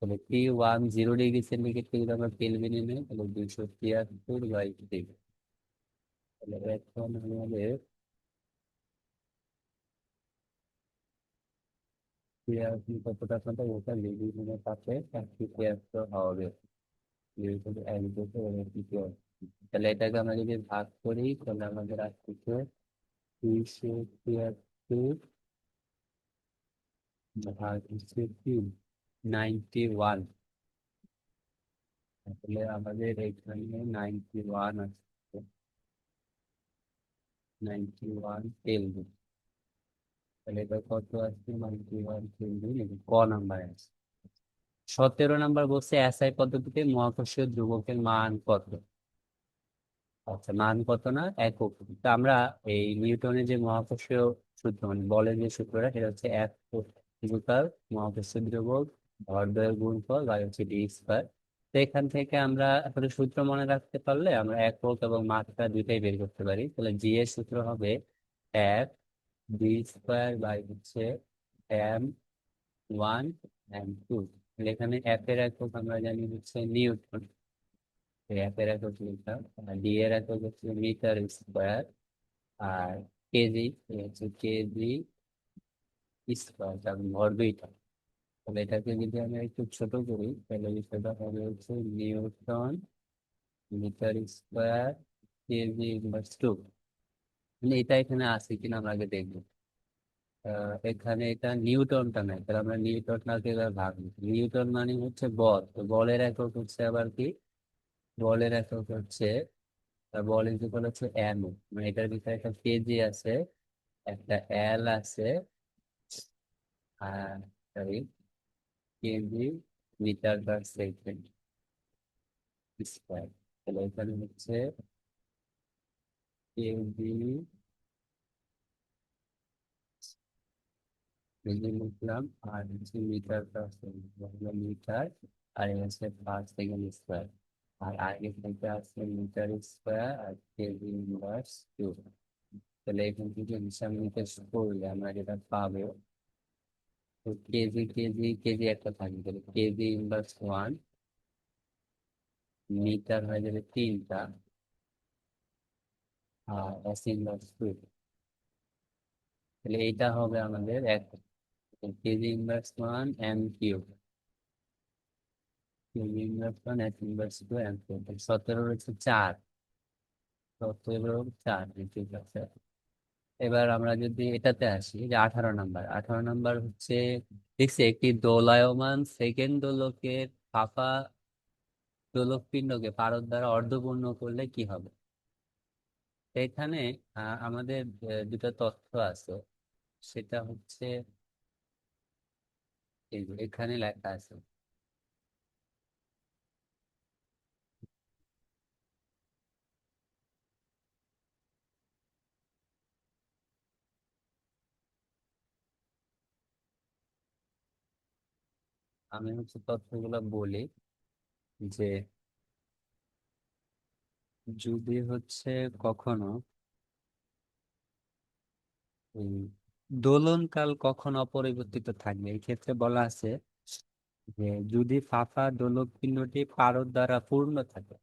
তাহলে P1 0 ডিগ্রি সেন্টিগ্রেড থেকে যদি আমরা কেলভিনে নেই তাহলে 273/3। তাহলে এখন আমাদের কত তাপমাত্রা ওটা লিভিং পাশে 1/3 হবে, যেহেতু 1/2 তাহলে এটাকে আমরা যদি ভাগ করি তাহলে আমাদের আসছে 273 ভাগ হচ্ছে 91। তাহলে আমাদের এখানে 91 আসছে, 91 কেলভিন। তাহলে এটা কত আসছে, 91 কেলভিন, ক নাম্বার আছে। 17 নাম্বার বলছে এসআই পদ্ধতিতে মহাকর্ষীয় ধ্রুবকের মান কত। আচ্ছা, মান কত না, একক। তা আমরা এই নিউটনের যে মহাকর্ষীয় সূত্র, মানে বলের যে সূত্রটা, সেটা হচ্ছে এফ ইকুয়াল মহাকর্ষীয় ধ্রুবক ভরবেগের গুণফল বা হচ্ছে ডি স্কয়ার। তো এখান থেকে আমরা আসলে সূত্র মনে রাখতে পারলে আমরা একক এবং মাত্রা দুইটাই বের করতে পারি। তাহলে জি এর সূত্র হবে এফ ডি স্কয়ার বাই হচ্ছে এম ওয়ান এম টু। এখানে এফ এর একক আমরা জানি হচ্ছে নিউটন, এফ এর একক নিউটন, আর ডি এর একক হচ্ছে মিটার স্কয়ার, আর কেজি হচ্ছে কেজি স্কয়ার, তার ভর দুইটা। তাহলে এটাকে যদি আমরা একটু ছোট করি তাহলে সেটা হবে হচ্ছে newton metre square kg inverse two, মানে এটা এখানে আছে কিনা আমরা আগে দেখবো। এখানে এটা নিউটনটা নাই, তাহলে আমরা নিউটনটাকে এবার ভাবি। নিউটন মানে হচ্ছে বল, তো বলের একক হচ্ছে আবার কি, বলের একক হচ্ছে, বল ইজ ইকুয়াল হচ্ছে এম, মানে এটার ভিতরে একটা কেজি আছে, একটা এল আছে, আর sorry, KG metre per second square. তাহলে এখানে হচ্ছে কেজি, কেজি লিখলাম, আর হচ্ছে মিটার পার সেকেন্ড, মিটার, আর এই হচ্ছে পার সেকেন্ড স্কোয়ার। আর আগে থেকে আছে মিটার স্কোয়ার আর কেজি ইনভার্স টু। তাহলে এখান থেকে হিসাব নিকেশ করলে আমরা যেটা পাবো, তো কেজি কেজি কেজি একটা থাকবে, তাহলে কেজি ইনভার্স ওয়ান, মিটার হয়ে যাবে তিনটা, আর এস ইনভার্স টু। তাহলে এইটা হবে আমাদের এক, kg inverse one m cube, kg inverse one s inverse two m cube. 17 হচ্ছে চার, 17 4, ঠিক আছে। এবার আমরা যদি এটাতে আসি, যে 18 নাম্বার, 18 নাম্বার হচ্ছে, দেখছি একটি দোলায়মান সেকেন্ড দোলকের ফাঁপা দোলক পিণ্ডকে পারদ দ্বারা অর্ধপূর্ণ করলে কি হবে। তো এখানে আমাদের দুটো তথ্য আছে, সেটা হচ্ছে এই যে এখানে লেখা আছে। আমি হচ্ছে তথ্যগুলো বলি, যে যদি হচ্ছে কখনো এই দোলনকাল কখন অপরিবর্তিত থাকবে, এই ক্ষেত্রে বলা আছে যে যদি ফাঁপা দোলক পিণ্ডটি পারদ দ্বারা পূর্ণ থাকে,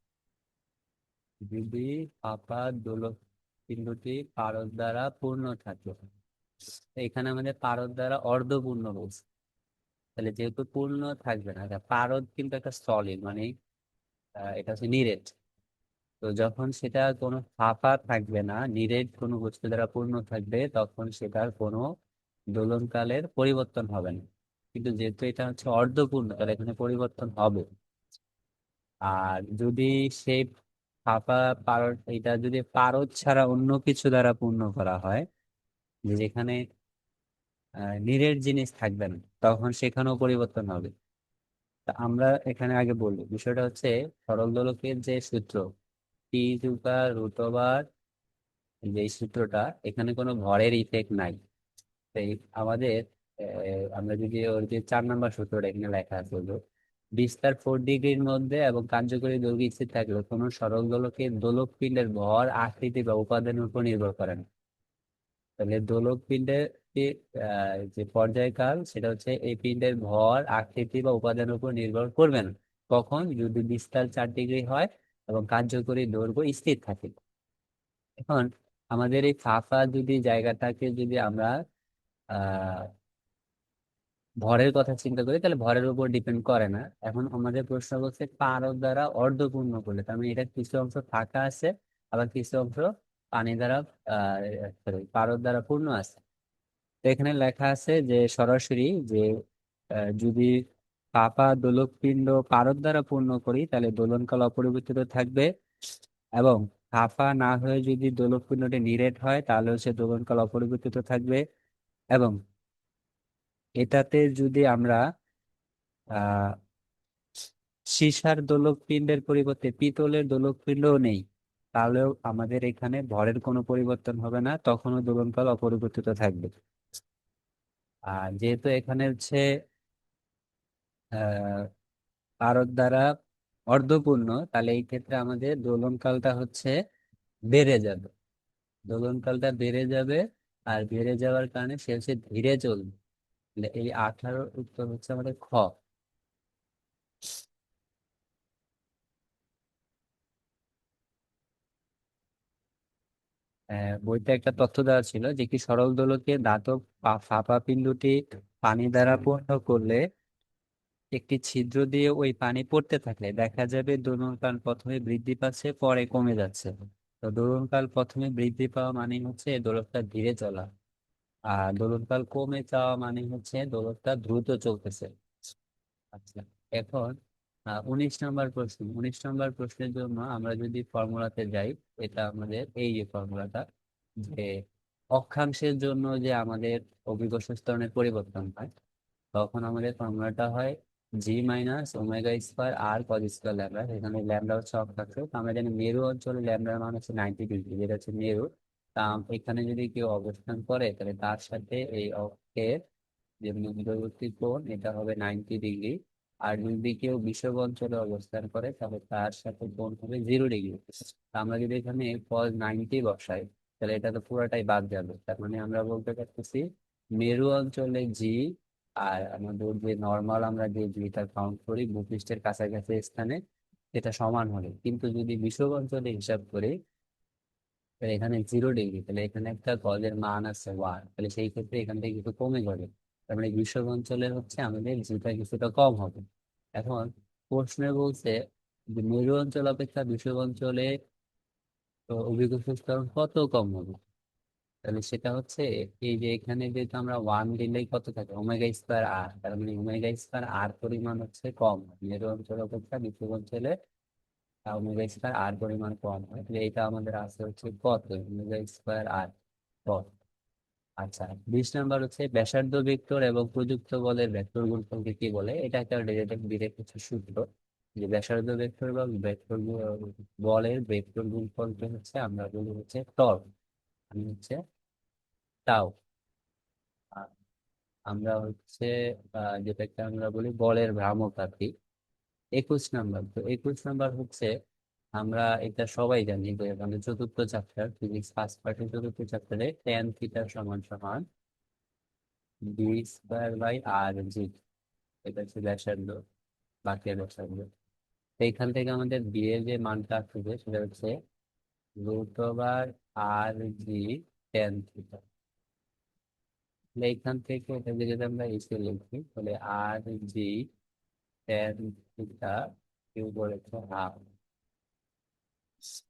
যদি ফাঁপা দোলক পিণ্ডটি পারদ দ্বারা পূর্ণ থাকে। এখানে আমাদের পারদ দ্বারা অর্ধপূর্ণ বলছে, তাহলে যেহেতু পূর্ণ থাকবে না, পারদ কিন্তু একটা সলিড, মানে এটা হচ্ছে নিরেট। তো যখন সেটা কোনো ফাঁপা থাকবে না, নিরেট কোনো বস্তু দ্বারা পূর্ণ থাকবে, তখন সেটার কোনো দোলনকালের পরিবর্তন হবে না। কিন্তু যেহেতু এটা হচ্ছে অর্ধপূর্ণ, তাহলে এখানে পরিবর্তন হবে। আর যদি সেই ফাঁপা পারদ, এটা যদি পারদ ছাড়া অন্য কিছু দ্বারা পূর্ণ করা হয়, যে যেখানে নিরেট জিনিস থাকবে না, তখন সেখানেও পরিবর্তন হবে। তা আমরা এখানে আগে বলবো, বিষয়টা হচ্ছে সরল দোলকের যে সূত্র, টি টুকার রুট ওভার, যে সূত্রটা, এখানে কোনো ভরের ইফেক্ট নাই। তাই আমাদের আমরা যদি ওর যে 4 নাম্বার সূত্রটা এখানে লেখা আছে, হলো বিস্তার 4 ডিগ্রির মধ্যে এবং কার্যকরী দৈর্ঘ্য স্থির থাকলে কোনো সরল দোলকের দোলক পিণ্ডের ভর আকৃতি বা উপাদানের উপর নির্ভর করে না। তাহলে দোলক পিণ্ডের যে পর্যায়কাল, সেটা হচ্ছে এই পিণ্ডের ভর আকৃতি বা উপাদানের উপর নির্ভর করবে না, কখন, যদি বিস্তার 4 ডিগ্রি হয় এবং কার্যকরী দৈর্ঘ্য স্থির থাকে। এখন আমাদের এই ফাঁপা যদি জায়গাটাকে যদি আমরা আহ ভরের কথা চিন্তা করি, তাহলে ভরের উপর ডিপেন্ড করে না। এখন আমাদের প্রশ্ন করছে পারদ দ্বারা অর্ধপূর্ণ করলে, তার মানে এটা কিছু অংশ ফাঁকা আছে, আবার কিছু অংশ পানি দ্বারা পারদ দ্বারা পূর্ণ আছে। তো এখানে লেখা আছে যে সরাসরি যে যদি ফাঁপা দোলক পিণ্ড পারদ দ্বারা পূর্ণ করি, তাহলে দোলনকাল অপরিবর্তিত থাকবে। এবং ফাঁপা না হয়ে যদি দোলক পিণ্ডটি নিরেট হয়, তাহলে হচ্ছে দোলনকাল অপরিবর্তিত থাকবে। এবং এটাতে যদি আমরা আহ সীসার দোলক পিণ্ডের পরিবর্তে পিতলের দোলক পিণ্ডও নেই, তাহলেও আমাদের এখানে ভরের কোনো পরিবর্তন হবে না, তখনও দোলনকাল অপরিবর্তিত থাকবে। আর যেহেতু এখানে হচ্ছে আহ পারদ দ্বারা অর্ধপূর্ণ, তাহলে এই ক্ষেত্রে আমাদের দোলনকালটা হচ্ছে বেড়ে যাবে, দোলনকালটা বেড়ে যাবে। আর বেড়ে যাওয়ার কারণে সে হচ্ছে ধীরে চলবে। তাহলে এই 18 উত্তর হচ্ছে আমাদের খ। বইতে একটা তথ্য দেওয়া ছিল যে কি সরল দোলকে ধাতব ফাঁপা পিণ্ডটি পানি দ্বারা পূর্ণ করলে, একটি ছিদ্র দিয়ে ওই পানি পড়তে থাকলে দেখা যাবে দোলনকাল প্রথমে বৃদ্ধি পাচ্ছে, পরে কমে যাচ্ছে। তো দোলনকাল প্রথমে বৃদ্ধি পাওয়া মানে হচ্ছে দোলকটা ধীরে চলা, আর দোলনকাল কমে যাওয়া মানে হচ্ছে দোলকটা দ্রুত চলতেছে। আচ্ছা, এখন 19 নম্বর প্রশ্নের জন্য আমরা যদি ফর্মুলাতে যাই, এটা আমাদের এই যে ফর্মুলাটা, যে অক্ষাংশের জন্য যে আমাদের অভিকর্ষ ত্বরণের পরিবর্তন হয়, তখন আমাদের ফর্মুলাটা হয় G - ওমেগা স্কোয়ার আর কজ স্কোয়ার ল্যামডা। এখানে ল্যামডা হচ্ছে অক্ষাংশ, তো আমরা জানি মেরু অঞ্চলে ল্যামডার মান হচ্ছে 90 ডিগ্রি, যেটা হচ্ছে মেরু। তা এখানে যদি কেউ অবস্থান করে তাহলে তার সাথে এই অক্ষের যে মধ্যবর্তী কোণ এটা হবে 90 ডিগ্রি। আর যদি কেউ বিষুব অঞ্চলে অবস্থান করে তাহলে তার সাথে কোণ হবে 0 ডিগ্রি। আমরা যদি এখানে cos 90 বসাই, তাহলে এটা তো পুরোটাই বাদ যাবে। তার মানে আমরা বলতে পারতেছি মেরু অঞ্চলে জি, আর আমাদের যে নর্মাল আমরা যে জিটা কাউন্ট করি ভূপৃষ্ঠের কাছাকাছি স্থানে, এটা সমান হবে। কিন্তু যদি বিষুব অঞ্চলে হিসাব করি, তাহলে এখানে 0 ডিগ্রি, তাহলে এখানে একটা গজের মান আছে 1, তাহলে সেই ক্ষেত্রে এখান থেকে কিছু কমে যাবে। তার মানে বিষুব অঞ্চলে হচ্ছে আমাদের জিটা কিছুটা কম হবে। এখন প্রশ্নে বলছে যে মেরু অঞ্চল অপেক্ষা বিষুব অঞ্চলে অভিকর্ষ ত্বরণ কত কম হবে। তাহলে সেটা হচ্ছে এই যে এখানে যেহেতু আমরা 1 দিলেই কত থাকে ওমেগা স্কোয়ার আর, তার মানে ওমেগা স্কোয়ার আর পরিমাণ হচ্ছে কম হয়। মেরু অঞ্চল অপেক্ষা বিষুব অঞ্চলে ওমেগা স্কোয়ার আর পরিমাণ কম হয়, তাহলে এটা আমাদের আছে হচ্ছে কত ওমেগা স্কোয়ার আর, কত। আচ্ছা, 20 নম্বর হচ্ছে ব্যাসার্ধ ভেক্টর এবং প্রযুক্ত বলের ভেক্টর গুণফলকে কি বলে। এটা একটা ডিরেক্ট ডিরেক্ট কিছু সূত্র, যে ব্যাসার্ধ ভেক্টর এবং ভেক্টর বলের ভেক্টর গুণফলকে হচ্ছে আমরা বলি হচ্ছে টর্ক, মানে হচ্ছে টাও। আর আমরা হচ্ছে যেটাকে আমরা বলি বলের ভ্রামক আর কি। 21 নম্বর, তো 21 নম্বর হচ্ছে আমরা এটা সবাই জানি যে আমাদের চতুর্থ চ্যাপ্টার ফিজিক্স ফার্স্ট পার্টের চতুর্থ চ্যাপ্টারে ট্যান থিটা সমান সমান B²/r/g, এটা হচ্ছে ব্যাসার্ধ, বাকি ব্যাসার্ধ। তো এইখান থেকে আমাদের বি এর যে মানটা আসবে সেটা হচ্ছে √r/g ট্যান থিটা। তাহলে এইখান থেকে এটা যদি আমরা এসে লিখি, তাহলে r/g ট্যান থিটা কিউ বলেছে হাফ।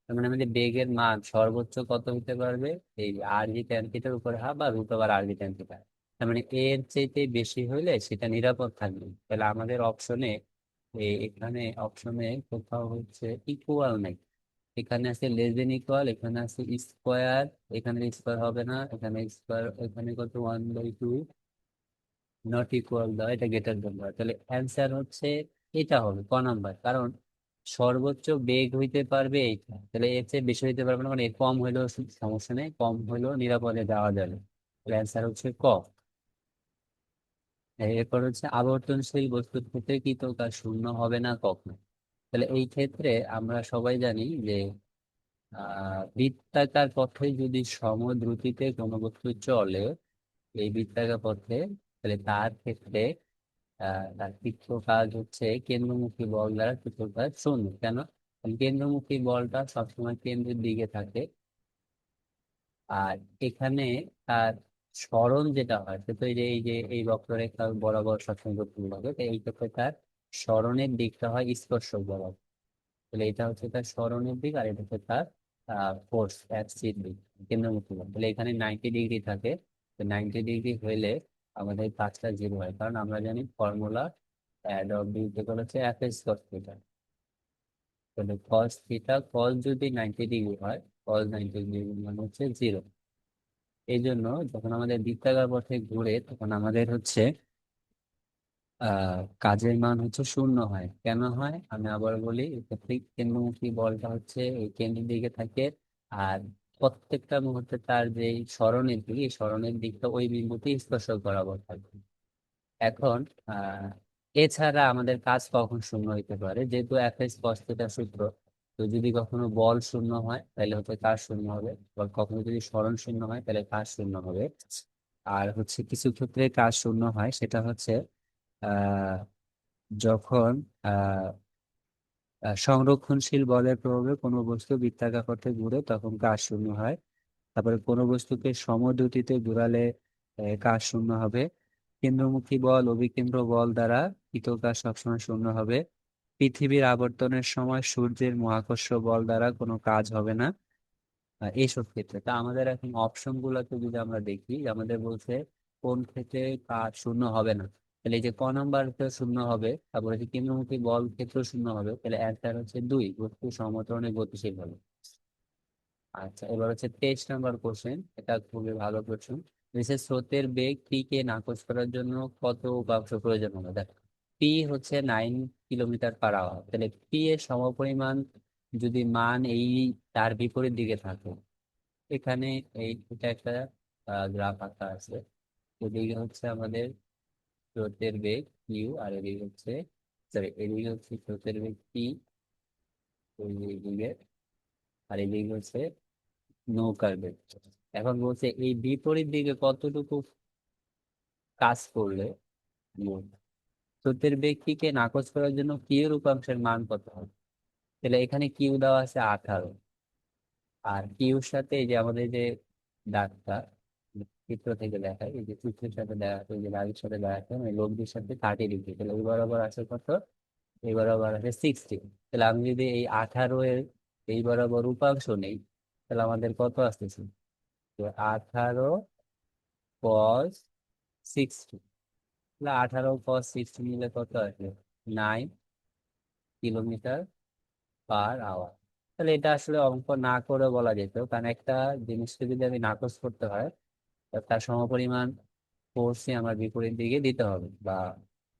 তার মানে আমাদের বেগের মান সর্বোচ্চ কত হতে পারবে, এই r/g ট্যান থিটার উপর হাফ বা √r/g ট্যান থিটা। তার মানে এর চাইতে বেশি হইলে সেটা নিরাপদ থাকবে। তাহলে আমাদের অপশনে, এখানে অপশনে কোথাও হচ্ছে ইকুয়াল নাই, এখানে আছে লেস দেন ইকুয়াল, এখানে আছে স্কোয়ার, এখানে স্কোয়ার হবে না, এখানে স্কোয়ার, এখানে কত 1/2, নট ইকুয়াল দাও, এটা গ্রেটার দেন দাও। তাহলে অ্যান্সার হচ্ছে এটা হবে ক নাম্বার, কারণ সর্বোচ্চ বেগ হইতে পারবে এইটা, তাহলে এর চেয়ে বেশি হইতে পারবে না, মানে এর কম হইলেও সমস্যা নেই, কম হইলেও নিরাপদে যাওয়া যাবে। তাহলে অ্যান্সার হচ্ছে ক। এরপর হচ্ছে আবর্তনশীল বস্তুর ক্ষেত্রে কৃতকার শূন্য হবে না কখনো। তাহলে এই ক্ষেত্রে আমরা সবাই জানি যে বৃত্তাকার পথে যদি সমদ্রুতিতে কোনো বস্তু চলে, এই বৃত্তাকার পথে, তাহলে তার ক্ষেত্রে তার কৃত্য কাজ হচ্ছে কেন্দ্রমুখী বল দ্বারা কৃত্য কাজ শূন্য। কেন? কারণ কেন্দ্রমুখী বলটা সবসময় কেন্দ্রের দিকে থাকে। আর এখানে তার সরণ যেটা হয় সে তো এই বক্ররেখা বরাবর সবসময় গতিশীল হবে, তো এই ক্ষেত্রে তার সরণের দিকটা হয় স্পর্শক বরাবর। তাহলে এটা হচ্ছে তার সরণের দিক, আর এটা হচ্ছে তার ফোর্স এফসির দিক, কেন্দ্রমুখী বল। তাহলে এখানে 90 ডিগ্রি থাকে, তো 90 ডিগ্রি হইলে আমাদের কাজটা 0 হয়, কারণ আমরা জানি formula add of b equal হচ্ছে এফ এস কস থিটা। তাহলে কস থিটা কস যদি 90 ডিগ্রি হয়, cos 90 ডিগ্রি মানে হচ্ছে 0। এই জন্য যখন আমাদের বৃত্তাকার পথে ঘুরে তখন আমাদের হচ্ছে কাজের মান হচ্ছে শূন্য হয়। কেন হয় আমি আবার বলি, প্রত্যেক কেন্দ্রমুখী বলটা হচ্ছে এই কেন্দ্রের দিকে থাকে, আর প্রত্যেকটা মুহূর্তে তার যে সরণের দিক, এই সরণের দিকটা ওই বিন্দুতে স্পর্শ বরাবর থাকবে। এখন আহ এছাড়া আমাদের কাজ কখন শূন্য হইতে পারে, যেহেতু এফ এস কস থিটা সূত্র, তো যদি কখনো বল শূন্য হয় তাহলে হচ্ছে কাজ শূন্য হবে, বা কখনো যদি সরণ শূন্য হয় তাহলে কাজ শূন্য হবে। আর হচ্ছে কিছু ক্ষেত্রে কাজ শূন্য হয়, সেটা হচ্ছে আহ যখন আহ সংরক্ষণশীল বলের প্রভাবে কোনো বস্তু বৃত্তাকার পথে ঘুরে তখন কাজ শূন্য হয়। তারপরে কোনো বস্তুকে সমদ্রুতিতে ঘুরালে কাজ শূন্য হবে। কেন্দ্রমুখী বল অভিকেন্দ্র বল দ্বারা কৃত কাজ সবসময় শূন্য হবে। পৃথিবীর আবর্তনের সময় সূর্যের মহাকর্ষ বল দ্বারা কোনো কাজ হবে না। এইসব ক্ষেত্রে তা আমাদের এখন অপশন গুলোতে যদি আমরা দেখি, আমাদের বলছে কোন ক্ষেত্রে কাজ শূন্য হবে না। তাহলে এই যে ক নাম্বার শূন্য হবে, তারপরে যে কেন্দ্রমুখী বল ক্ষেত্র শূন্য হবে, তাহলে অ্যান্সার হচ্ছে 2, বস্তু সমতলে গতিশীল হবে। আচ্ছা, এবার হচ্ছে 23 নাম্বার কোশ্চেন, এটা খুবই ভালো কোশ্চেন। বিশেষ স্রোতের বেগ টি কে নাকচ করার জন্য কত উপাংশ প্রয়োজন হবে? দেখ, পি হচ্ছে 9 কিলোমিটার পার আওয়ার, তাহলে পি এর সমপরিমাণ যদি মান এই তার বিপরীত দিকে থাকে, এখানে এটা একটা গ্রাফ আঁকা আছে। এদিকে হচ্ছে আমাদের স্রোতের বেগ কিউ, আর এদিকে হচ্ছে, সরি, এদিকে হচ্ছে স্রোতের বেগ পি, এদিকে, আর এদিকে হচ্ছে নৌকার বেগ। এখন বলছে এই বিপরীত দিকে কতটুকু কাজ করলে মোট স্রোতের বেগটিকে নাকচ করার জন্য কিউ এর উপাংশের মান কত হবে? তাহলে এখানে কিউ দেওয়া আছে 18, আর কিউর সাথে এই যে আমাদের যে দাগটা চিত্র থেকে দেখায়, এই যে চিত্রের সাথে দেখা, এই যে দাগের সাথে দেখাচ্ছে মানে লব্ধির সাথে 30 ডিগ্রি, তাহলে এই বরাবর আছে কত? এই বরাবর আছে 60। তাহলে আমি যদি এই 18 এর এই বরাবর উপাংশ নেই, তাহলে আমাদের কত আসতেছে? তো 18 cos 60, তাহলে 18 cos 60 নিলে কত আসবে? 9 কিলোমিটার পার আওয়ার। তাহলে এটা আসলে অঙ্ক না করে বলা যেত, কারণ একটা জিনিসকে যদি আমি নাকচ করতে হয়, তার সমপরিমাণ ফোর্সই আমার বিপরীত দিকে দিতে হবে বা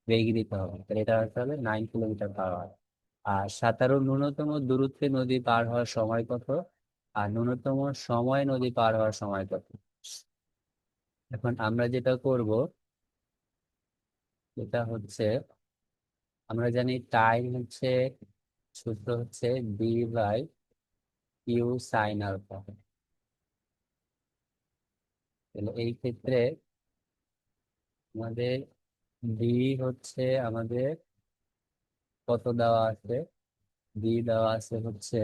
বেগ দিতে হবে, তাহলে এটা হতে হবে 9 কিলোমিটার পার আওয়ার। আর সাঁতারুর ন্যূনতম দূরত্বে নদী পার হওয়ার সময় কত? আর ন্যূনতম সময় নদী পার হওয়ার সময় কত? এখন আমরা যেটা করব, এটা হচ্ছে, আমরা জানি টাইম হচ্ছে, সূত্র হচ্ছে B/Q sin α। তাহলে এই ক্ষেত্রে আমাদের বি হচ্ছে আমাদের কত দেওয়া আছে? বি দেওয়া আছে হচ্ছে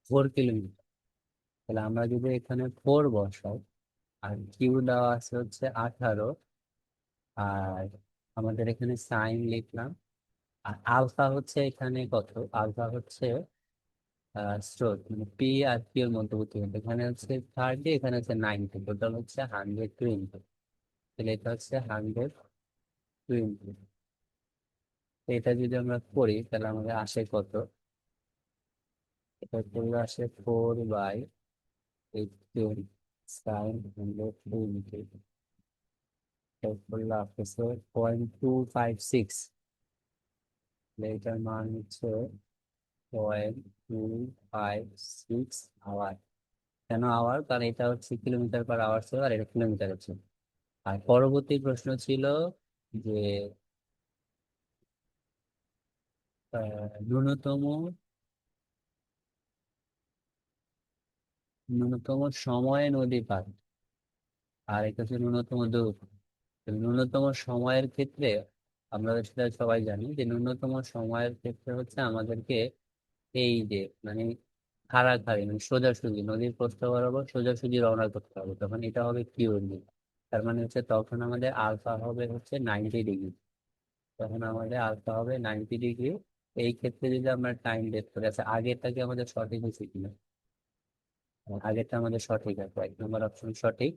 4 কিলোমিটার। তাহলে আমরা যদি এখানে 4 বসাই, আর কিউ দেওয়া আছে হচ্ছে 18, আর আমাদের এখানে সাইন লিখলাম, আর আলফা হচ্ছে এখানে কত? আলফা হচ্ছে স্রোত, মানে পি আর কিউ এর মধ্যবর্তী বিন্দু। এখানে হচ্ছে 30, এখানে হচ্ছে 90, টোটাল হচ্ছে 120। তাহলে এটা হচ্ছে 120। এটা যদি আমরা করি তাহলে আমাদের আসে কত? এটা করলে আসে 4/18 sin 120। এটা করলে আসতেছে 0.256। এটার মান হচ্ছে 0.256 আওয়ার। কেন আওয়ার? কারণ এটা হচ্ছে কিলোমিটার পার আওয়ার ছিল, আর এটা কিলোমিটার ছিল। আর পরবর্তী প্রশ্ন ছিল যে ন্যূনতম ন্যূনতম সময়ে নদী পার, আর এটা হচ্ছে ন্যূনতম দূরত্ব। তো ন্যূনতম সময়ের ক্ষেত্রে আমরা সেটা সবাই জানি যে ন্যূনতম সময়ের ক্ষেত্রে হচ্ছে আমাদেরকে এই যে মানে খাড়াখাড়ি মানে সোজাসুজি নদীর প্রস্থ বরাবর সোজাসুজি রওনা করতে হবে, তখন এটা হবে কিউ দিক। তার মানে হচ্ছে তখন আমাদের আলফা হবে হচ্ছে 90 ডিগ্রি। তখন আমাদের আলফা হবে 90 ডিগ্রি। এই ক্ষেত্রে যদি আমরা টাইম বের করি, আচ্ছা আগেরটা কি আমাদের সঠিক হয়েছে কিনা? আগেরটা আমাদের সঠিক আছে, 1 নম্বর অপশন সঠিক।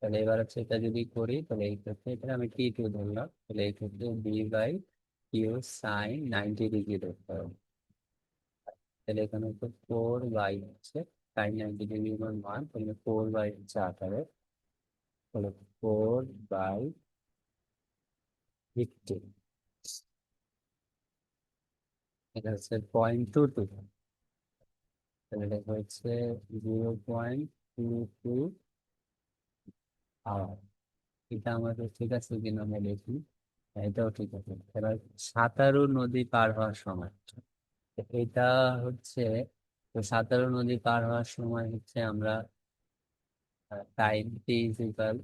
তাহলে এবার হচ্ছে এটা যদি করি, তাহলে এই ক্ষেত্রে এটা আমি টি টু ধরলাম, তাহলে এই ক্ষেত্রে B/Q sin 90 ডিগ্রি ধরতে হবে। তাহলে এখানে হচ্ছে 4/sin 90 ডিগ্রি মান, তাহলে 4/হচ্ছে 18, তাহলে 4/50, এটা হচ্ছে 0.22। তাহলে এটা হচ্ছে 0.22 আওয়ার। এটা আমাদের ঠিক আছে কিনা আমরা দেখি। হ্যাঁ, এটাও ঠিক আছে। এবার সাতারু নদী পার হওয়ার সময়, তো এটা হচ্ছে, তো সাতারু নদী পার হওয়ার সময় হচ্ছে আমরা টাইম টি ইজিক্যাল,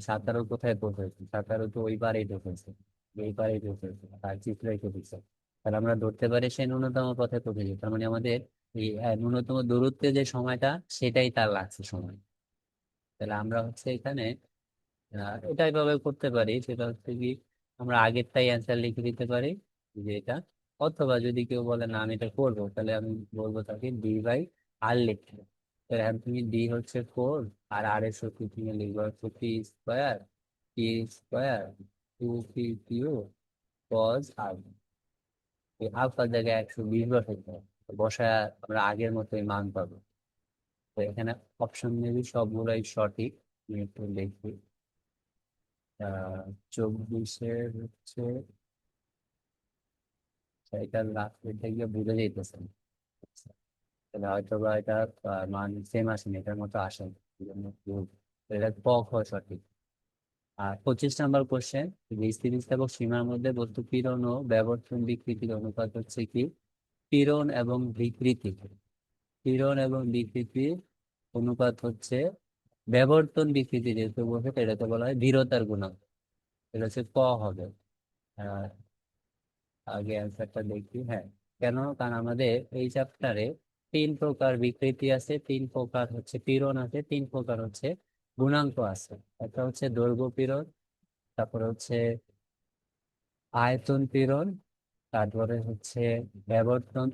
সাতারু কোথায় পৌঁছেছে? সাতারু তো ওই পারেই ঢুকেছে, এই পারেই ঢুকেছে, আর চিত্র রেখে দিচ্ছে। তাহলে আমরা ধরতে পারি সে ন্যূনতম পথে পৌঁছেছে, তার মানে আমাদের এই ন্যূনতম দূরত্বে যে সময়টা, সেটাই তার লাগছে সময়। তাহলে আমরা হচ্ছে এখানে এটাই ভাবে করতে পারি, সেটা হচ্ছে কি, আমরা আগেরটাই অ্যান্সার লিখে দিতে পারি যে এটা অথবা যদি কেউ বলে না আমি এটা করবো, তাহলে আমি বলবো তাকে ডি বাই আর লিখতে। তো এখন তুমি ডি হচ্ছে 4, আর আর এর সূত্র তুমি লিখবে হচ্ছে P square, P square, 2 P Q cos R. এই আলফার জায়গায় 120 বসাইতে হবে। তো বসায় আমরা আগের মতোই মান পাবো। তো এখানে অপশন মেবি সবগুলাই সঠিক। আমি একটু দেখি। 24-এর হচ্ছে, এটা লাস্ট এটা গিয়ে বুঝে যাইতেছে না। আচ্ছা, তাহলে হয়তো বা এটা মান সেম আসেনি, এটার মতো আসেনি, এই জন্য ভুল। তো এটা ক খ সঠিক। আর 25 নম্বর কোশ্চেন, স্থিতিস্থাপক সীমার মধ্যে বস্তু পীড়ন ও ব্যাবর্তন বিকৃতির অনুপাত হচ্ছে কি? পীড়ন এবং বিকৃতি, পীড়ন এবং বিকৃতির অনুপাত হচ্ছে ব্যাবর্তন বিকৃতি, যেহেতু বলছে তো এটাতে বলা হয় দৃঢ়তার গুণাঙ্ক। এটা হচ্ছে ক হবে। আহ, আগে অ্যান্সারটা দেখি। হ্যাঁ, কেন? কারণ আমাদের এই চ্যাপ্টারে 3 প্রকার বিকৃতি আছে, 3 প্রকার হচ্ছে পীড়ন আছে, 3 প্রকার হচ্ছে গুণাঙ্ক আছে। একটা হচ্ছে দৈর্ঘ্য পীড়ন, তারপরে হচ্ছে আয়তন পীড়ন, তারপরে হচ্ছে ব্যাবর্তন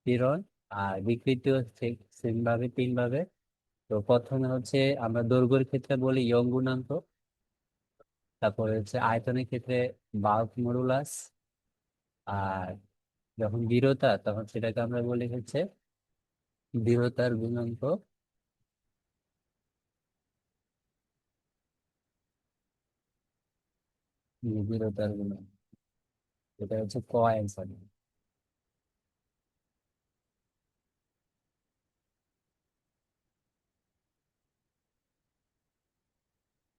পীড়ন, আর বিকৃতি হচ্ছে সেম ভাবে 3 ভাবে। তো প্রথমে হচ্ছে আমরা দৈর্ঘ্যের ক্ষেত্রে বলি ইয়ং গুণাঙ্ক, তারপরে হচ্ছে আয়তনের ক্ষেত্রে বাল্ক মডুলাস, আর যখন দৃঢ়তা তখন সেটাকে আমরা বলি হচ্ছে দৃঢ়তার গুণাঙ্ক। দৃঢ়তার গুণাঙ্ক, এটা হচ্ছে ক অ্যান্সার।